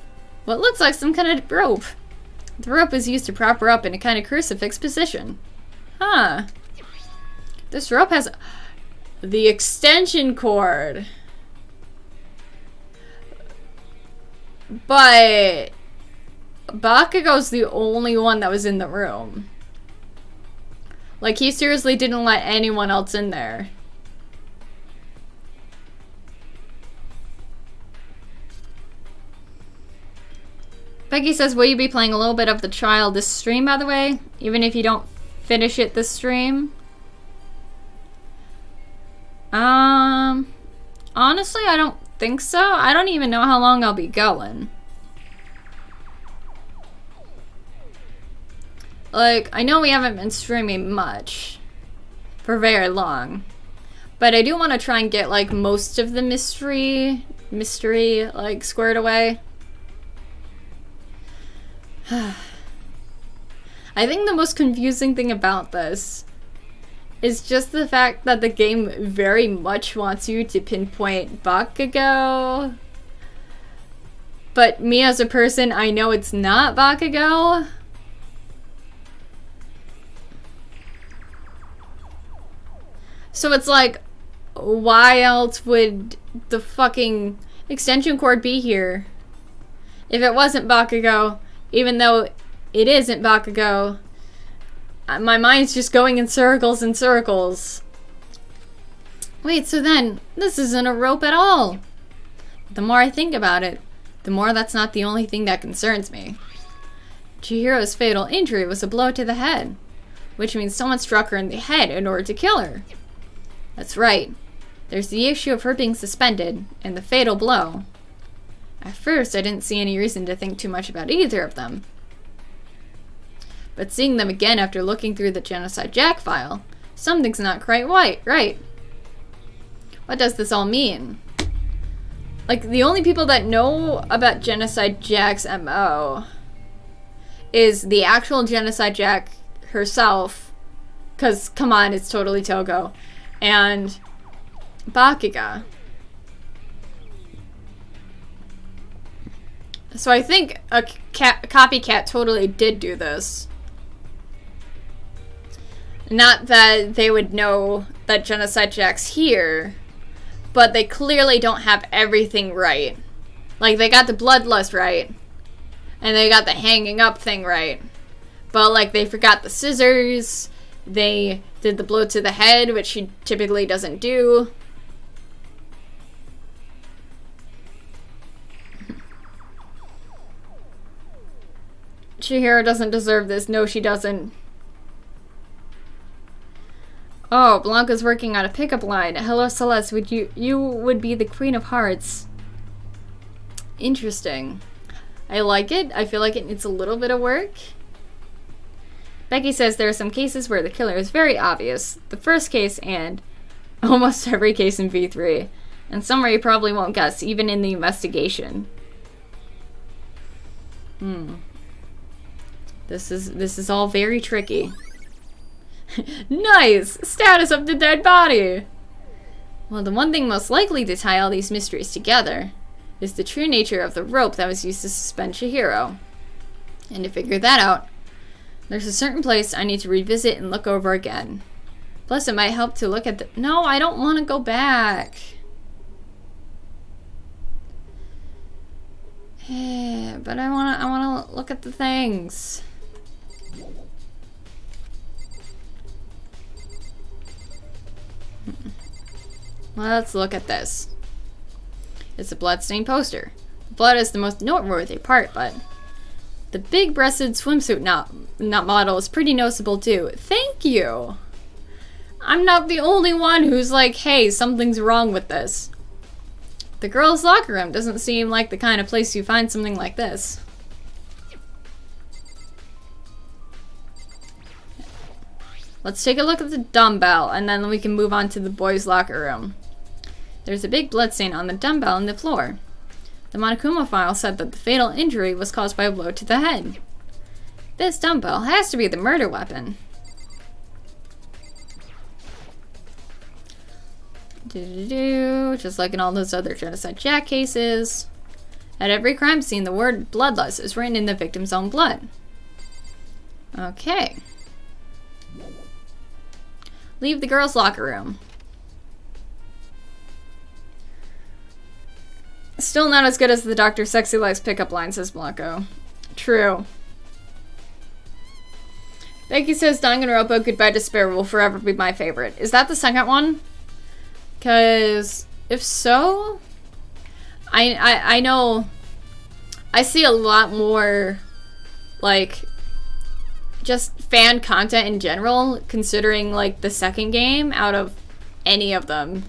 what looks like some kind of rope. The rope is used to prop her up in a kind of crucifix position. Huh. This rope has the extension cord. But Bakugo's the only one that was in the room. Like, he seriously didn't let anyone else in there. Becky says, will you be playing a little bit of the trial this stream, by the way? Even if you don't finish it this stream? Honestly, I don't think so. I don't even know how long I'll be going. Like, I know we haven't been streaming much for very long, but I do want to try and get, like, most of the mystery, like, squared away. I think the most confusing thing about this is just the fact that the game very much wants you to pinpoint Bakugo. But me as a person, I know it's not Bakugo. So it's like, why else would the fucking extension cord be here? If it wasn't Bakugo, even though it isn't Bakugo, my mind's just going in circles and circles. Wait, so then, this isn't a rope at all. The more I think about it, the more that's not the only thing that concerns me. Chihiro's fatal injury was a blow to the head, which means someone struck her in the head in order to kill her. That's right. There's the issue of her being suspended, and the fatal blow. At first, I didn't see any reason to think too much about either of them. But seeing them again after looking through the Genocide Jack file, something's not quite right. What does this all mean? Like, the only people that know about Genocide Jack's MO is the actual Genocide Jack herself, because, come on, it's totally Togo, and Bakugo. So I think a copycat totally did do this. Not that they would know that Genocide Jack's here, but they clearly don't have everything right. Like, they got the bloodlust right, and they got the hanging up thing right. But, like, they forgot the scissors, they did the blow to the head, which she typically doesn't do. Chihiro doesn't deserve this. No, she doesn't. Oh, Blanca's working on a pickup line. Hello, Celeste. You would be the Queen of Hearts. Interesting. I like it. I feel like it needs a little bit of work. Becky says there are some cases where the killer is very obvious. The first case and Almost every case in V3. And somewhere you probably won't guess, even in the investigation. This is all very tricky. Nice! Status of the dead body! Well, the one thing most likely to tie all these mysteries together is the true nature of the rope that was used to suspend Chihiro. And to figure that out, there's a certain place I need to revisit and look over again. Plus, it might help to look at the— No, I don't want to go back. But I want to look at the things. Let's look at this. It's a bloodstained poster. Blood is the most noteworthy part, but the big-breasted swimsuit knot model is pretty noticeable too. Thank you! I'm not the only one who's like, hey, something's wrong with this. The girls' locker room doesn't seem like the kind of place you find something like this. Let's take a look at the dumbbell, and then we can move on to the boys' locker room. There's a big bloodstain on the dumbbell on the floor. The Monokuma file said that the fatal injury was caused by a blow to the head. This dumbbell has to be the murder weapon. Just like in all those other Genocide Jack cases. At every crime scene, the word bloodlust is written in the victim's own blood. Okay. Leave the girls' locker room. Still not as good as the Dr. Sexy Likes pickup line, says Blanco. True. Becky says Danganronpa Goodbye Despair will forever be my favorite. Is that the second one? Because if so, I know I see a lot more like just fan content in general, considering like the second game out of any of them.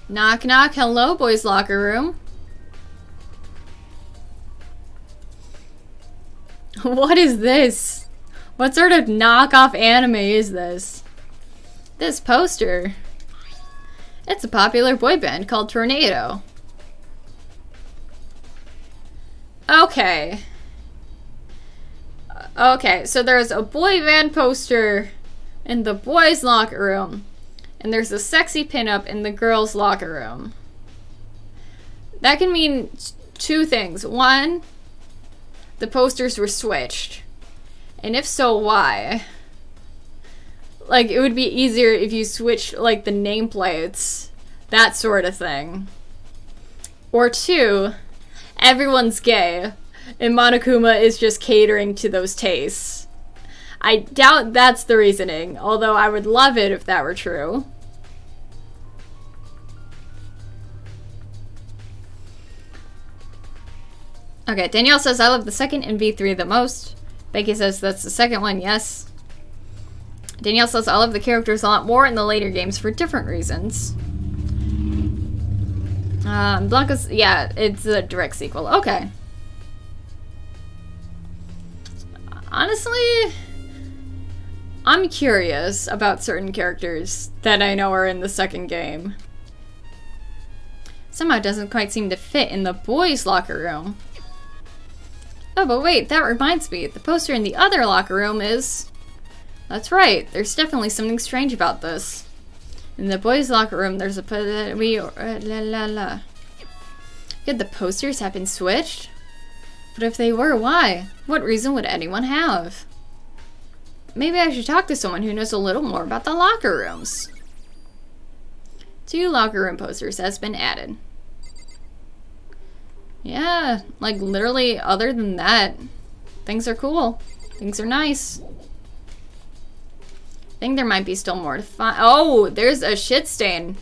Knock knock, hello boys' locker room. What is this? What sort of knockoff anime is this? This poster. It's a popular boy band called Tornado. Okay. Okay, so there's a boy band poster in the boys' locker room. And there's a sexy pinup in the girls' locker room. That can mean two things. One, the posters were switched. And if so, why? Like, it would be easier if you switched, like, the nameplates. That sort of thing. Or two, everyone's gay. And Monokuma is just catering to those tastes. I doubt that's the reasoning, although I would love it if that were true. Okay, Danielle says, I love the second in V3 the most. Becky says, that's the second one, yes. Danielle says, I love the characters a lot more in the later games for different reasons. Blanca's, yeah, it's a direct sequel. Okay. Honestly, I'm curious about certain characters that I know are in the second game. Somehow it doesn't quite seem to fit in the boys' locker room. Oh, but wait, that reminds me. The poster in the other locker room is... That's right, there's definitely something strange about this. In the boys' locker room, there's a... Could the posters have been switched? But if they were, why? What reason would anyone have? Maybe I should talk to someone who knows a little more about the locker rooms. 2 locker room posters has been added. Yeah, like literally other than that, things are cool. Things are nice. I think there might be still more to find. Oh, there's a shit stain.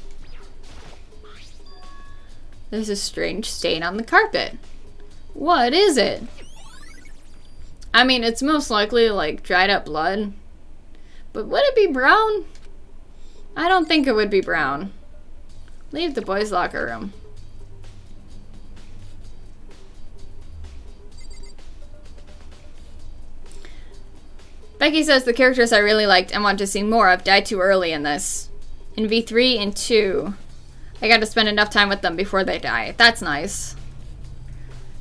There's a strange stain on the carpet. What is it? I mean, it's most likely like dried up blood. But would it be brown? I don't think it would be brown. Leave the boys' locker room. Becky says the characters I really liked and want to see more of died too early in this. In V3 and 2, I got to spend enough time with them before they die. That's nice.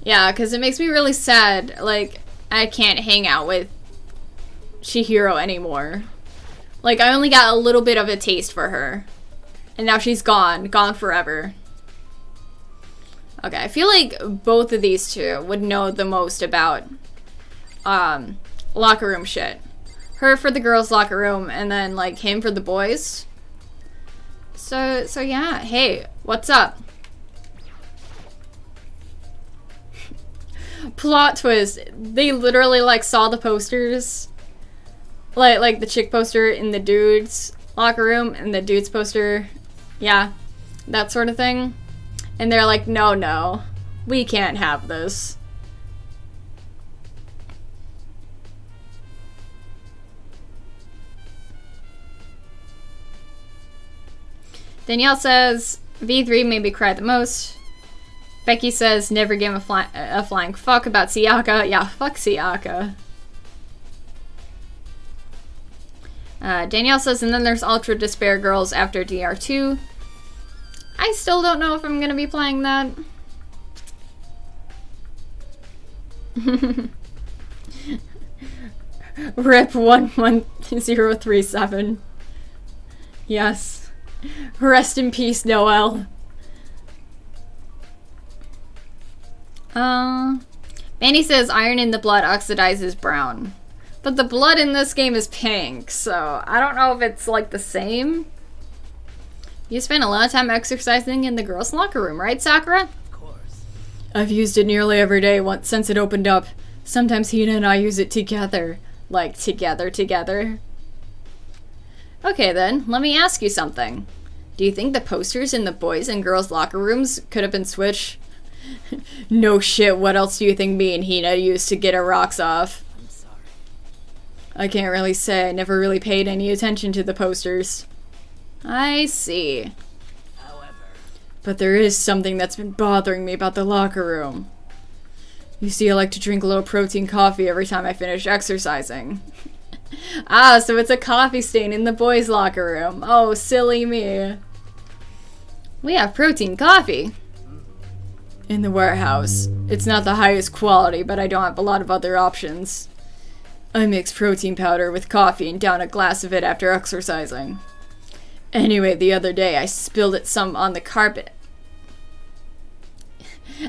Yeah, because it makes me really sad. Like, I can't hang out with Chihiro anymore. Like, I only got a little bit of a taste for her. And now she's gone. Gone forever. Okay, I feel like both of these two would know the most about locker room shit. Her for the girls' locker room, and then like him for the boys. So yeah, hey, what's up? Plot twist, they literally like saw the posters. Like the chick poster in the dude's locker room and the dude's poster, yeah, that sort of thing. And they're like, no, we can't have this. Danielle says, V3 made me cry the most. Becky says, never gave a flying fuck about Sayaka. Yeah, fuck Sayaka. Danielle says, and then there's Ultra Despair Girls after DR2. I still don't know if I'm gonna be playing that. Rip 11037. Yes. Rest in peace, Noel. Manny says iron in the blood oxidizes brown. But the blood in this game is pink, so I don't know if it's like the same. You spend a lot of time exercising in the girls' locker room, right, Sakura? Of course. I've used it nearly every day since it opened up. Sometimes Hina and I use it together. Like, together. Okay then, let me ask you something. Do you think the posters in the boys' and girls' locker rooms could have been switched? No shit, what else do you think me and Hina used to get our rocks off? I'm sorry. I can't really say. I never really paid any attention to the posters. I see. However, But there is something that's been bothering me about the locker room. You see, I like to drink a little protein coffee every time I finish exercising. Ah, so it's a coffee stain in the boys' locker room. Oh, silly me. We have protein coffee. In the warehouse. It's not the highest quality, but I don't have a lot of other options. I mix protein powder with coffee and down a glass of it after exercising. Anyway, the other day I spilled it some on the carpet.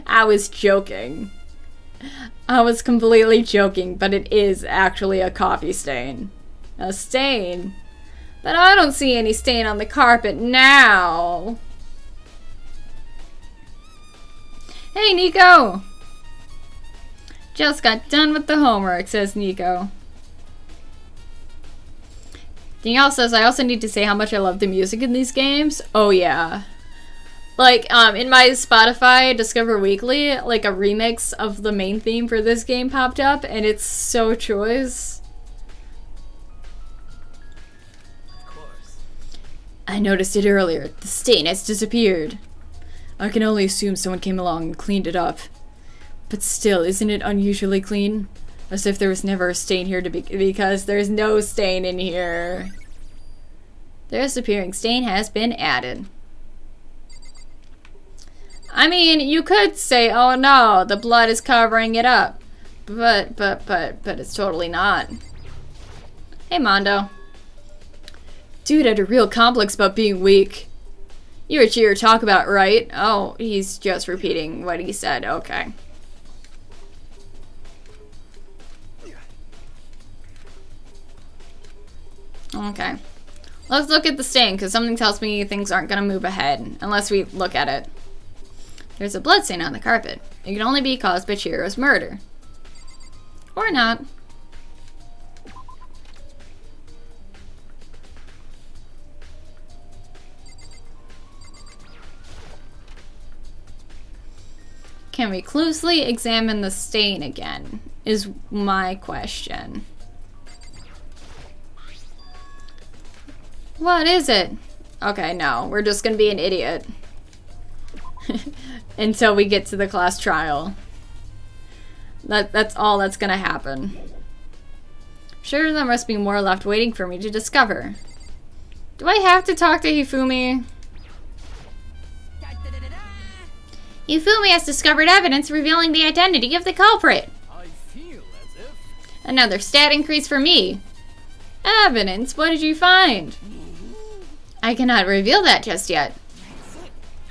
I was joking. I was completely joking, but it is actually a coffee stain. A stain? But I don't see any stain on the carpet now. Hey, Nico! Just got done with the homework, says Nico. Danielle says, I also need to say how much I love the music in these games. Oh, yeah. Like, in my Spotify Discover Weekly, like, a remix of the main theme for this game popped up, and it's so choice. of course. I noticed it earlier. The stain has disappeared. I can only assume someone came along and cleaned it up. But still, isn't it unusually clean? As if there was never a stain here because there's no stain in here. The disappearing stain has been added. I mean, you could say, oh no, the blood is covering it up. But it's totally not. Hey, Mondo. Dude had a real complex about being weak. You heard Chihiro talk about, right? Oh, he's just repeating what he said. Okay. Okay. Let's look at the stain, because something tells me things aren't going to move ahead, unless we look at it. There's a blood stain on the carpet. It can only be caused by Chihiro's murder. Or not. Can we closely examine the stain again? Is my question. What is it? Okay, no. We're just gonna be an idiot. Until we get to the class trial. That's all that's gonna happen. Sure, there must be more left waiting for me to discover. Do I have to talk to Hifumi? Hifumi has discovered evidence revealing the identity of the culprit. I feel as if Another stat increase for me. Evidence? What did you find? I cannot reveal that just yet.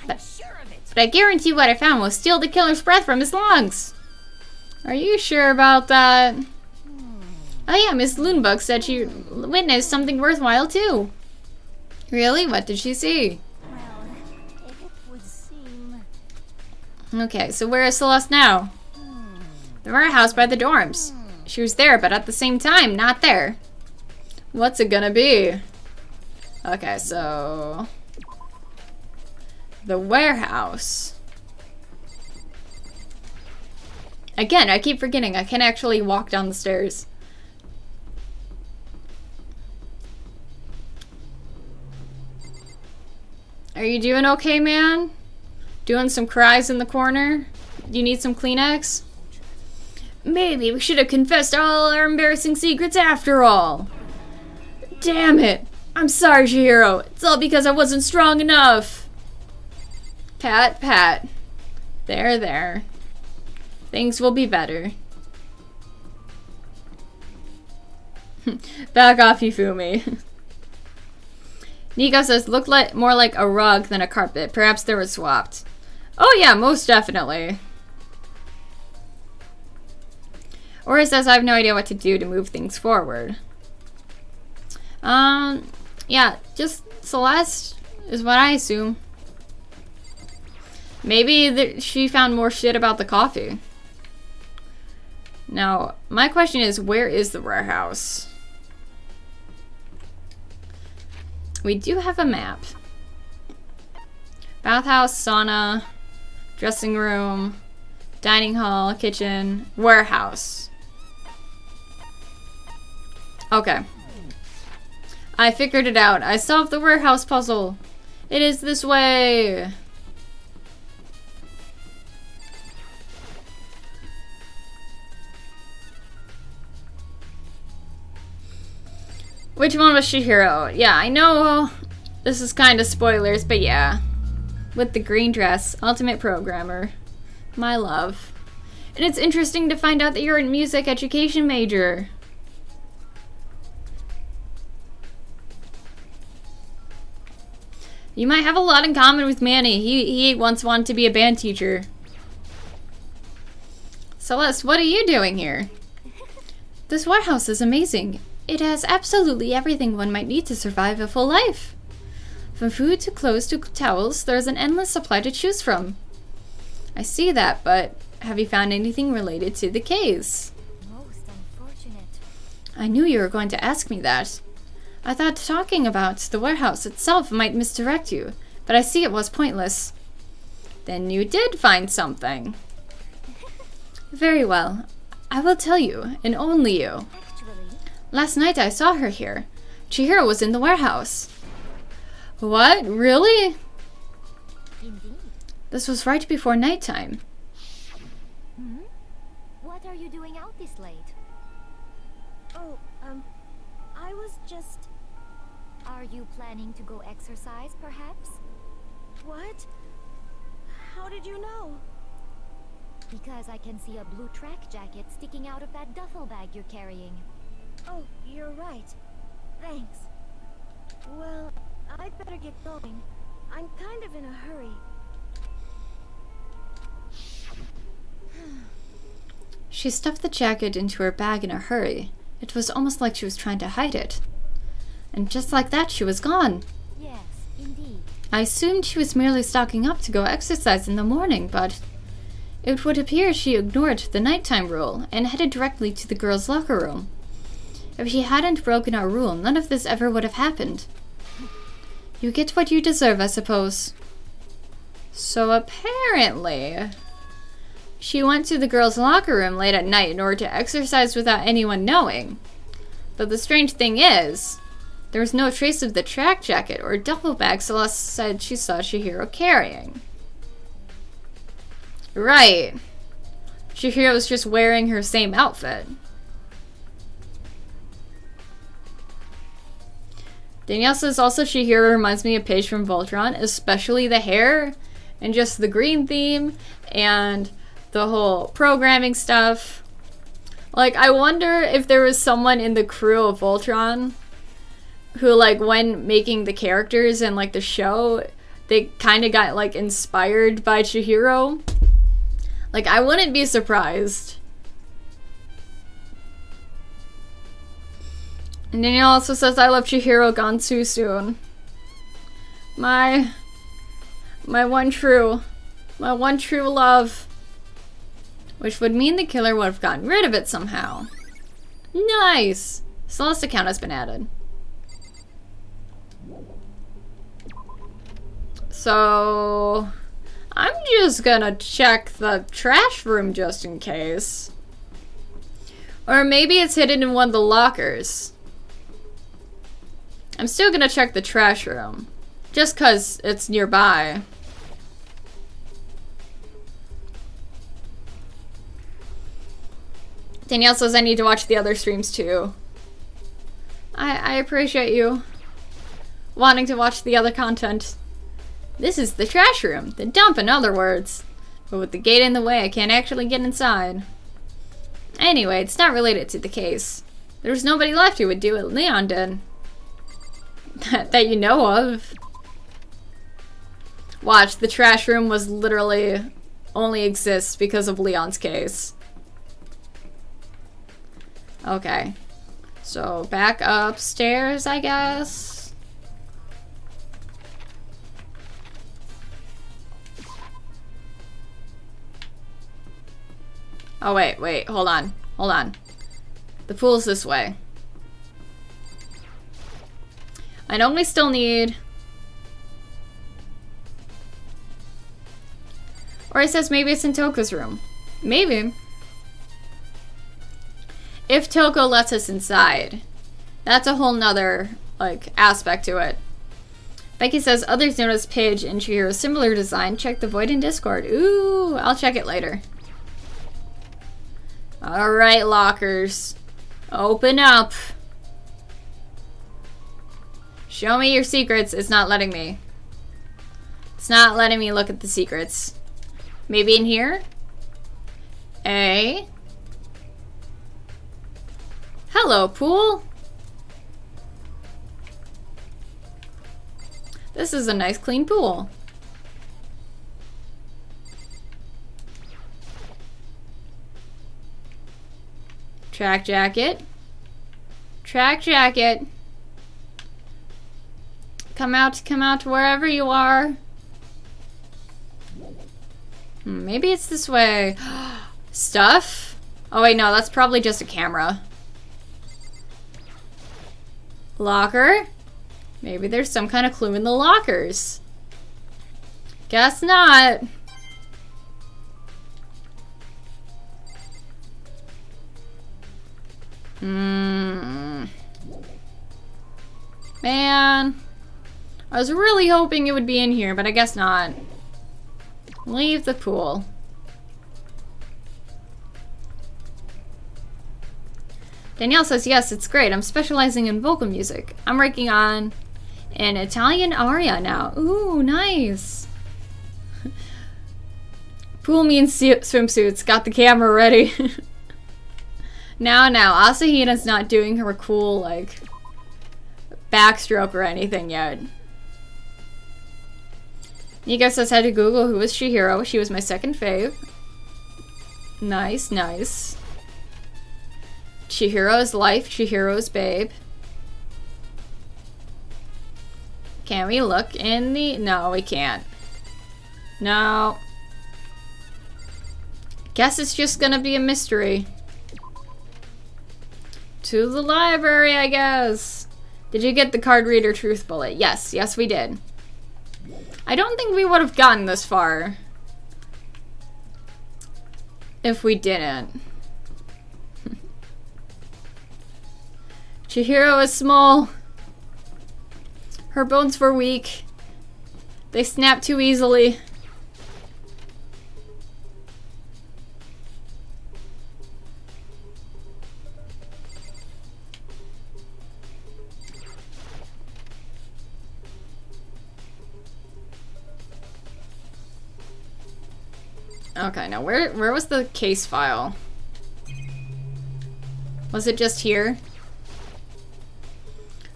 I'm sure of it. But I guarantee what I found will steal the killer's breath from his lungs. Are you sure about that? Oh yeah, Miss Loonbug said she witnessed something worthwhile too. Really? What did she see? Well, it would seem. Okay, so where is Celeste now? The warehouse by the dorms. She was there, but at the same time, not there. What's it gonna be? Okay, so... the warehouse. Again, I keep forgetting I can actually walk down the stairs. Are you doing okay, man? Doing some cries in the corner? You need some Kleenex? Maybe we should have confessed all our embarrassing secrets after all. Damn it. I'm sorry, Chihiro. It's all because I wasn't strong enough. Pat, pat. There, there. Things will be better. Back off, Hifumi. Nico says, looked more like a rug than a carpet. Perhaps they were swapped. Oh yeah, most definitely. Ori says, I have no idea what to do to move things forward. Yeah, just Celeste is what I assume. Maybe she found more shit about the coffee. Now, my question is, where is the warehouse? We do have a map. Bathhouse, sauna, dressing room, dining hall, kitchen, warehouse. Okay. I figured it out. I solved the warehouse puzzle. It is this way. Which one was Chihiro? Yeah, I know this is kind of spoilers, but yeah. With the green dress, ultimate programmer. My love. And it's interesting to find out that you're a music education major. You might have a lot in common with Manny. He once wanted to be a band teacher. Celeste, what are you doing here? This warehouse is amazing. It has absolutely everything one might need to survive a full life. From food to clothes to towels, there's an endless supply to choose from. I see that, but have you found anything related to the case? Most unfortunate. I knew you were going to ask me that. I thought talking about the warehouse itself might misdirect you, but I see it was pointless. Then you did find something. Very well. I will tell you, and only you. Actually, Last night I saw her here. Chihiro was in the warehouse. What? Really? indeed. This was right before nighttime. What are you doing out this late? Oh, I was just... Are you planning to go exercise, perhaps? What? How did you know? Because I can see a blue track jacket sticking out of that duffel bag you're carrying. Oh, you're right. Thanks. Well, I'd better get going. I'm kind of in a hurry. She stuffed the jacket into her bag in a hurry. It was almost like she was trying to hide it. And just like that, she was gone. Yes, indeed. I assumed she was merely stocking up to go exercise in the morning, but it would appear she ignored the nighttime rule and headed directly to the girls' locker room. If she hadn't broken our rule, none of this ever would have happened. You get what you deserve, I suppose. So apparently, she went to the girls' locker room late at night in order to exercise without anyone knowing. But the strange thing is, there was no trace of the track jacket or duffel bag Celeste said she saw Chihiro carrying. Right. Chihiro was just wearing her same outfit. Danielle says also Chihiro reminds me of Paige from Voltron, especially the hair and just the green theme and the whole programming stuff. Like, I wonder if there was someone in the crew of Voltron who, like, when making the characters and, like, the show, they kind of got, like, inspired by Chihiro. Like, I wouldn't be surprised. And Danielle also says, I love Chihiro gone too soon. My one true love. Which would mean the killer would have gotten rid of it somehow. Nice! Celeste account has been added. So I'm just gonna check the trash room just in case. Or maybe it's hidden in one of the lockers. I'm still gonna check the trash room. Just cause it's nearby. Danielle says I need to watch the other streams too. I appreciate you wanting to watch the other content. This is the trash room. The dump, in other words. But with the gate in the way, I can't actually get inside. Anyway, it's not related to the case. There's nobody left who would do what Leon did. That you know of. Watch, the trash room was literally only exists because of Leon's case. Okay. So, back upstairs, I guess. Oh, wait, hold on. The pool's this way. I know we still need... Or it says maybe it's in Toko's room. Maybe. If Toko lets us inside. That's a whole nother, like, aspect to it. Becky says, others notice Paige and Chihiro's similar design. Check the void in Discord. Ooh, I'll check it later. Alright, lockers. Open up. Show me your secrets. It's not letting me. It's not letting me look at the secrets. Maybe in here? Hello, pool. This is a nice clean pool. Track jacket. Track jacket. Come out wherever you are. Maybe it's this way. Stuff? Oh wait, no, that's probably just a camera. Locker? Maybe there's some kind of clue in the lockers. Guess not. Man. I was really hoping it would be in here, but I guess not. Leave the pool. Danielle says, yes, it's great. I'm specializing in vocal music. I'm working on an Italian aria now. Ooh, nice. Pool means swimsuits. Got the camera ready. Now, Asahina's not doing her cool, like, backstroke or anything yet. Nico says, had to Google who was Chihiro. She was my second fave. Nice, nice. Chihiro's life, Chihiro's babe. Can we look in the... No, we can't. No. Guess it's just gonna be a mystery. To the library, I guess. Did you get the card reader truth bullet? Yes, yes we did. I don't think we would have gotten this far if we didn't. Chihiro is small. Her bones were weak. They snap too easily. Okay, now where was the case file? Was it just here?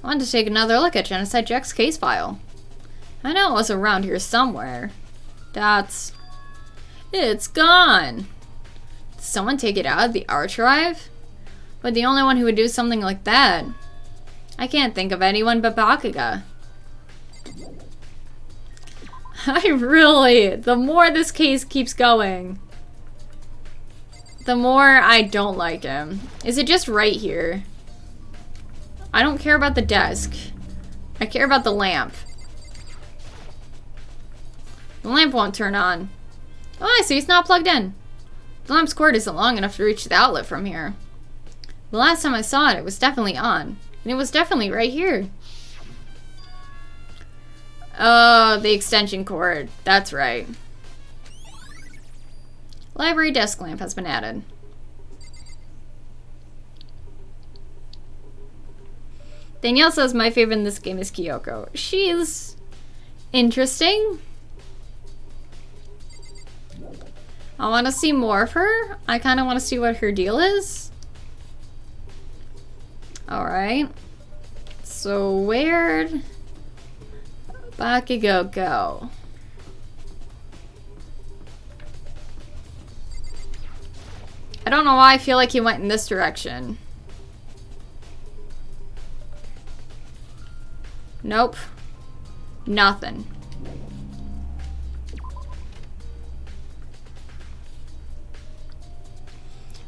I wanted to take another look at Genocide Jack's case file. I know it was around here somewhere. It's gone! Did someone take it out of the archive? But the only one who would do something like that. I can't think of anyone but Bakuga. The more this case keeps going, the more I don't like him. Is it just right here? I don't care about the desk. I care about the lamp. The lamp won't turn on. Oh, I see, it's not plugged in. The lamp's cord isn't long enough to reach the outlet from here. The last time I saw it, it was definitely on. And it was definitely right here. Oh, the extension cord. That's right. Library desk lamp has been added. Danielle says my favorite in this game is Kyoko. She's interesting. I want to see more of her. I kind of want to see what her deal is. Alright. So where'd Bakugo go? I don't know why I feel like he went in this direction. Nope. Nothing.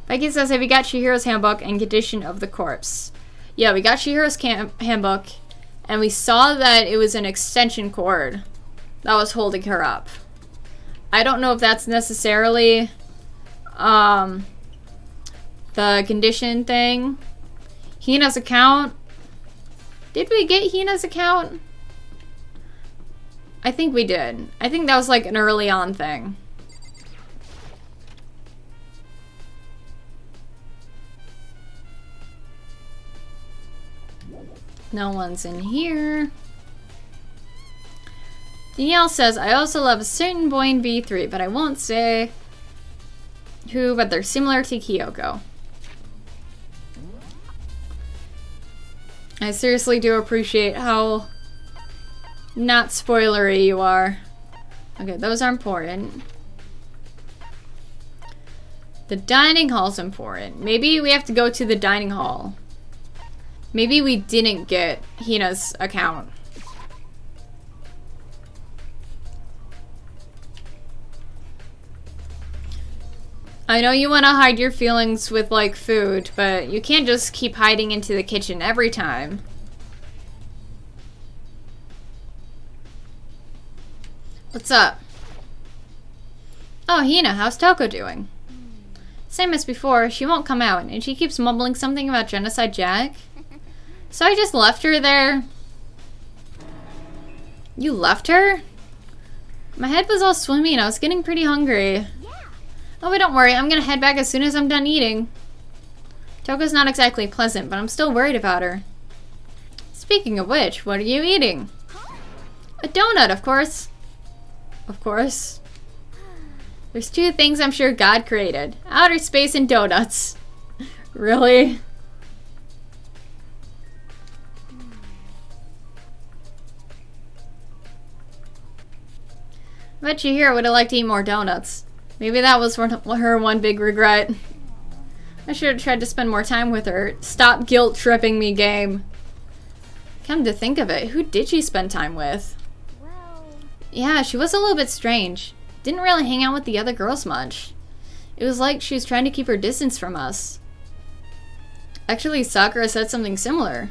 Becky says, have you got Chihiro's handbook and condition of the corpse? Yeah, we got Chihiro's handbook, and we saw that it was an extension cord that was holding her up. I don't know if that's necessarily the condition thing. Hina's account. Did we get Hina's account? I think we did. I think that was like an early on thing. No one's in here. Danielle says, I also love a certain boy in V3, but I won't say who, but they're similar to Kyoko. I seriously do appreciate how not spoilery you are. Okay, those are important. The dining hall's important. Maybe we have to go to the dining hall. Maybe we didn't get Hina's account. I know you want to hide your feelings with, like, food, but you can't just keep hiding into the kitchen every time. What's up? Oh, Hina, how's Toko doing? Same as before, she won't come out, and she keeps mumbling something about Genocide Jack. So I just left her there. You left her? My head was all swimmy and I was getting pretty hungry. Oh, but don't worry, I'm gonna head back as soon as I'm done eating. Toko's not exactly pleasant, but I'm still worried about her. Speaking of which, what are you eating? A donut, of course. Of course. There's two things I'm sure God created. Outer space and donuts. Really? I bet Chihiro would have liked to eat more donuts. Maybe that was her one big regret. I should have tried to spend more time with her. Stop guilt-tripping me, game. Come to think of it, who did she spend time with? Well... Yeah, she was a little bit strange. Didn't really hang out with the other girls much. It was like she was trying to keep her distance from us. Actually, Sakura said something similar.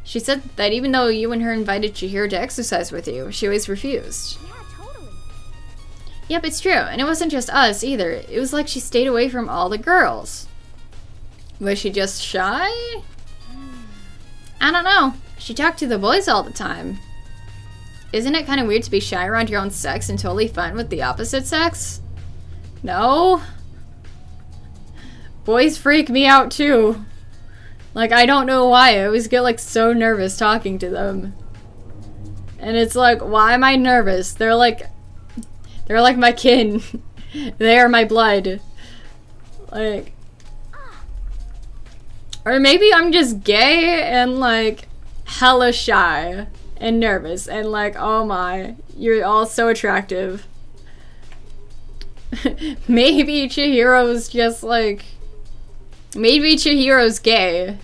She said that even though you and her invited Chihiro to exercise with you, she always refused. Yeah, totally. Yep, it's true. And it wasn't just us, either. It was like she stayed away from all the girls. Was she just shy? I don't know. She talked to the boys all the time. Isn't it kind of weird to be shy around your own sex and totally fine with the opposite sex? No? Boys freak me out too. Like, I don't know why. I always get like so nervous talking to them. And it's like, why am I nervous? They're like my kin. They are my blood. Like, or maybe I'm just gay and like hella shy and nervous and like, oh my, you're all so attractive. Maybe Chihiro's just like, maybe Chihiro's gay.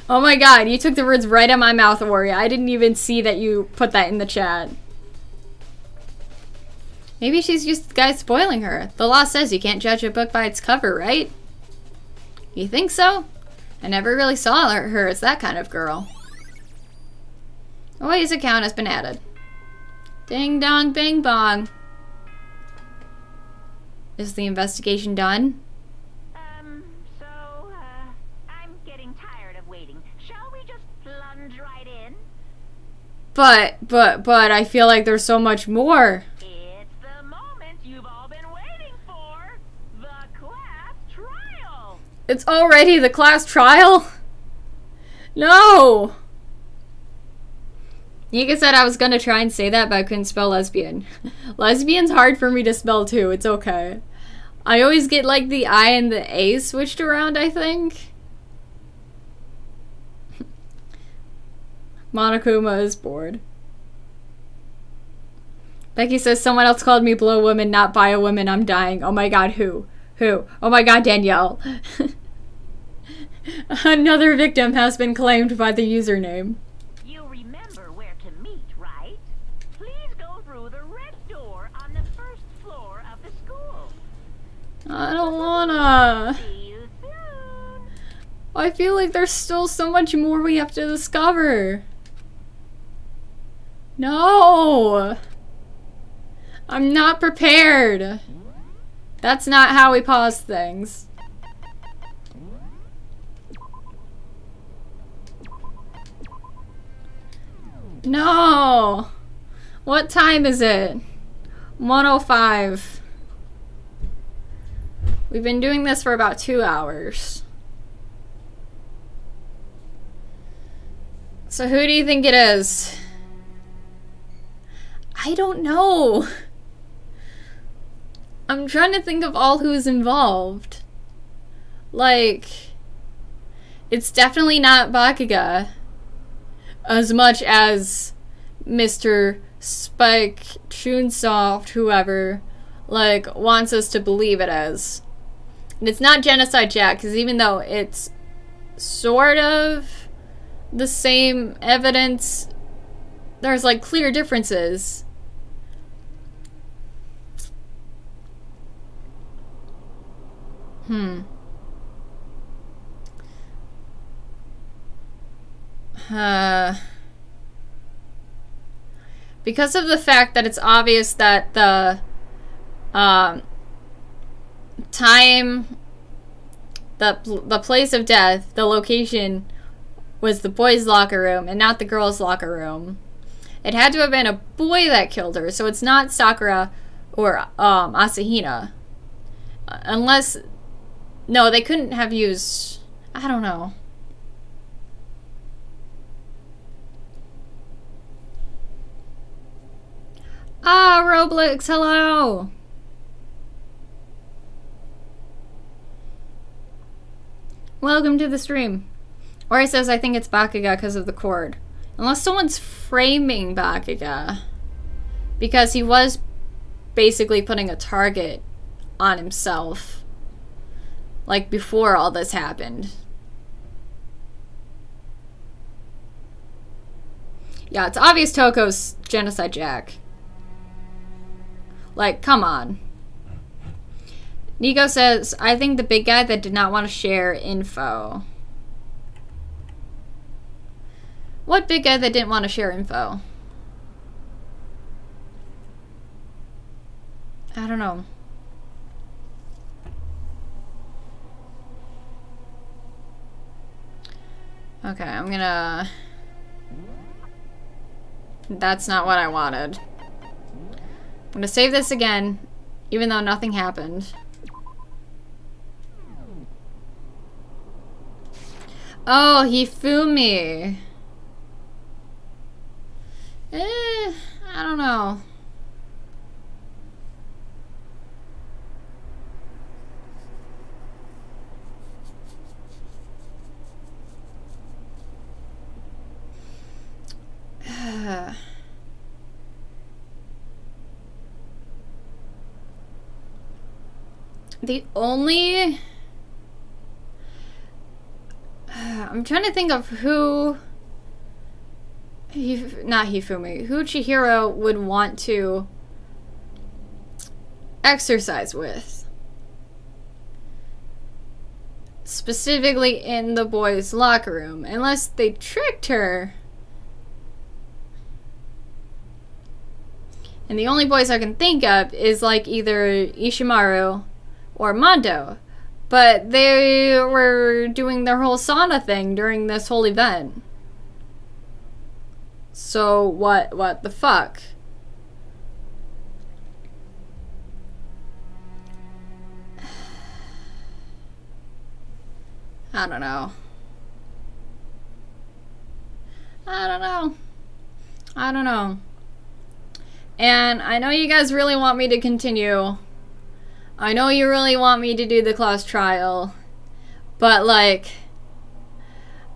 Oh my god, you took the words right out of my mouth, Ori. I didn't even see that you put that in the chat. Maybe she's just the guy spoiling her. The law says you can't judge a book by its cover, right? You think so? I never really saw her as that kind of girl. Oi's account has been added. Ding dong bing bong. Is the investigation done? I'm getting tired of waiting. Shall we just plunge right in? But I feel like there's so much more. It's the moment you've all been waiting for. The class trial. It's already the class trial? No! Nika said I was gonna try and say that, but I couldn't spell lesbian. Lesbian's hard for me to spell too, it's okay. I always get like the I and the A switched around, I think. Monokuma is bored. Becky says someone else called me Blow Woman, not Bi a Woman, I'm dying. Oh my god, who? Who? Oh my god, Danielle. Another victim has been claimed by the username. You remember where to meet, right? Please go through the red door on the first floor of the school. I don't wanna. See you soon. I feel like there's still so much more we have to discover. No! I'm not prepared. That's not how we pause things. No! What time is it? 1:05. We've been doing this for about 2 hours. So who do you think it is? I don't know. I'm trying to think of all who's involved. Like, it's definitely not Bakuga. As much as Mr. Spike, Chunsoft, whoever, like, wants us to believe it is. And it's not Genocide Jack, because even though it's sort of the same evidence, there's, like, clear differences. Because of the fact that it's obvious that the time, the place of death, the location was the boys' locker room and not the girls' locker room. It had to have been a boy that killed her, so it's not Sakura or Asahina. Unless, no, they couldn't have used, I don't know. Ah, Roblox, hello! Welcome to the stream. Ori says, I think it's Bakuga because of the cord. Unless someone's framing Bakuga. Because he was basically putting a target on himself. Like, before all this happened. Yeah, it's obvious Toko's Genocide Jack. Like, come on. Nico says, I think the big guy that did not want to share info. What big guy that didn't want to share info? I don't know. Okay, I'm gonna... That's not what I wanted. I'm gonna save this again, even though nothing happened. Oh, Hifumi. I don't know. The only... I'm trying to think of who... not Hifumi. Who Chihiro would want to exercise with. Specifically in the boys' locker room. Unless they tricked her. And the only boys I can think of is like either Ishimaru or Mondo. But they were doing their whole sauna thing during this whole event. So what the fuck? I don't know. I don't know. And I know you guys really want me to continue. I know you really want me to do the class trial. But like,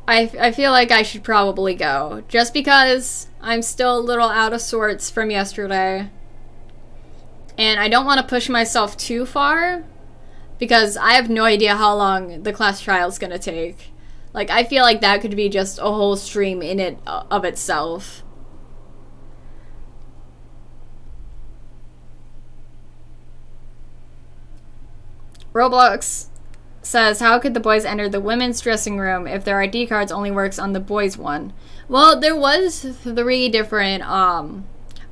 I feel like I should probably go. Just because I'm still a little out of sorts from yesterday. And I don't want to push myself too far. Because I have no idea how long the class trial is going to take. Like, I feel like that could be just a whole stream in it of itself. Roblox says, how could the boys enter the women's dressing room if their ID cards only works on the boys one? Well, there was 3 different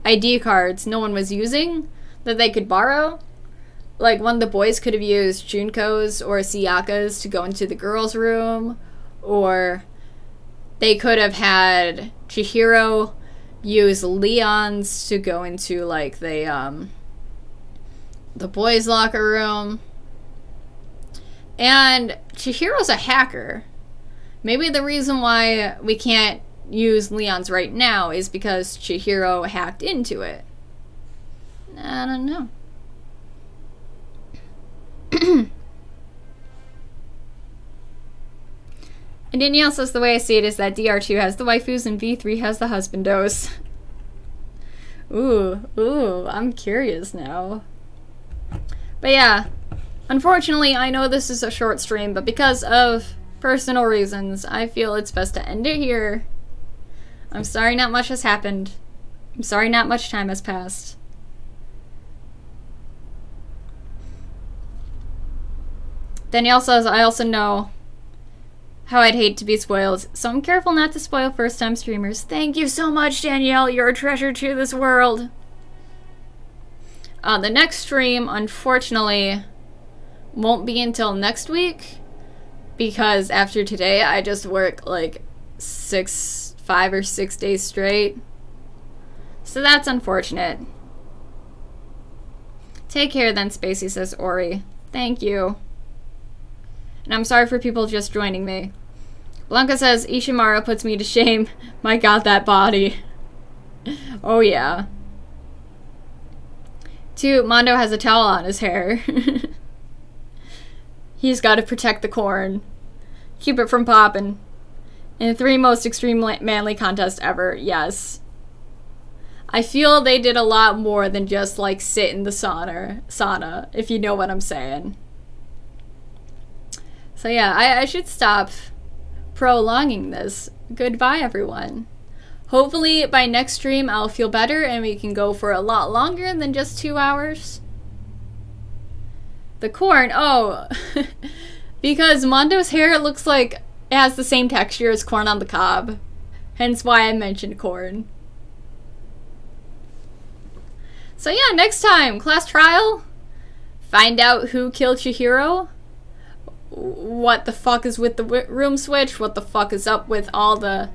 ID cards no one was using that they could borrow. Like, one of the boys could have used Junko's or Sayaka's to go into the girls' room, or they could have had Chihiro use Leon's to go into, like, the boys' locker room. And Chihiro's a hacker. Maybe the reason why we can't use Leon's right now is because Chihiro hacked into it. I don't know. And Danielle says, the way I see it is that DR2 has the waifus and V3 has the husbandos. Ooh, I'm curious now. But yeah, unfortunately, I know this is a short stream, but because of personal reasons, I feel it's best to end it here. I'm sorry not much has happened. I'm sorry not much time has passed. Danielle says, I also know how I'd hate to be spoiled, so I'm careful not to spoil first-time streamers. Thank you so much, Danielle. You're a treasure to this world. The next stream, unfortunately, won't be until next week, because after today, I just work like 5 or 6 days straight. So that's unfortunate. Take care then, Spacey, says Ori. Thank you. And I'm sorry for people just joining me. Blanca says, Ishimaru puts me to shame. My god, that body. Oh yeah. 2, Mondo has a towel on his hair. He's got to protect the corn. Keep it from popping. And 3, most extreme manly contest ever. Yes. I feel they did a lot more than just like sit in the sauna, if you know what I'm saying. So yeah, I should stop prolonging this. Goodbye, everyone. Hopefully by next stream I'll feel better and we can go for a lot longer than just 2 hours. The corn, oh, because Mondo's hair looks like it has the same texture as corn on the cob. Hence why I mentioned corn. So yeah, next time, class trial. Find out who killed Chihiro. What the fuck is with the room switch? What the fuck is up with all the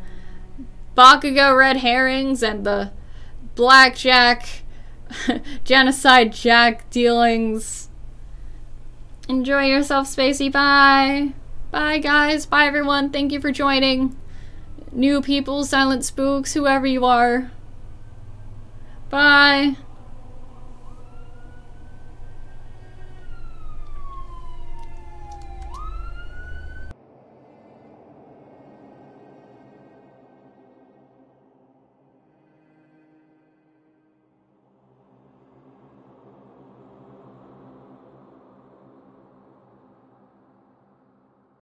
Bakugo red herrings and the blackjack, genocide jack dealings? Enjoy yourself, Spacey. Bye. Bye, guys. Bye, everyone. Thank you for joining. New people, silent spooks, whoever you are. Bye.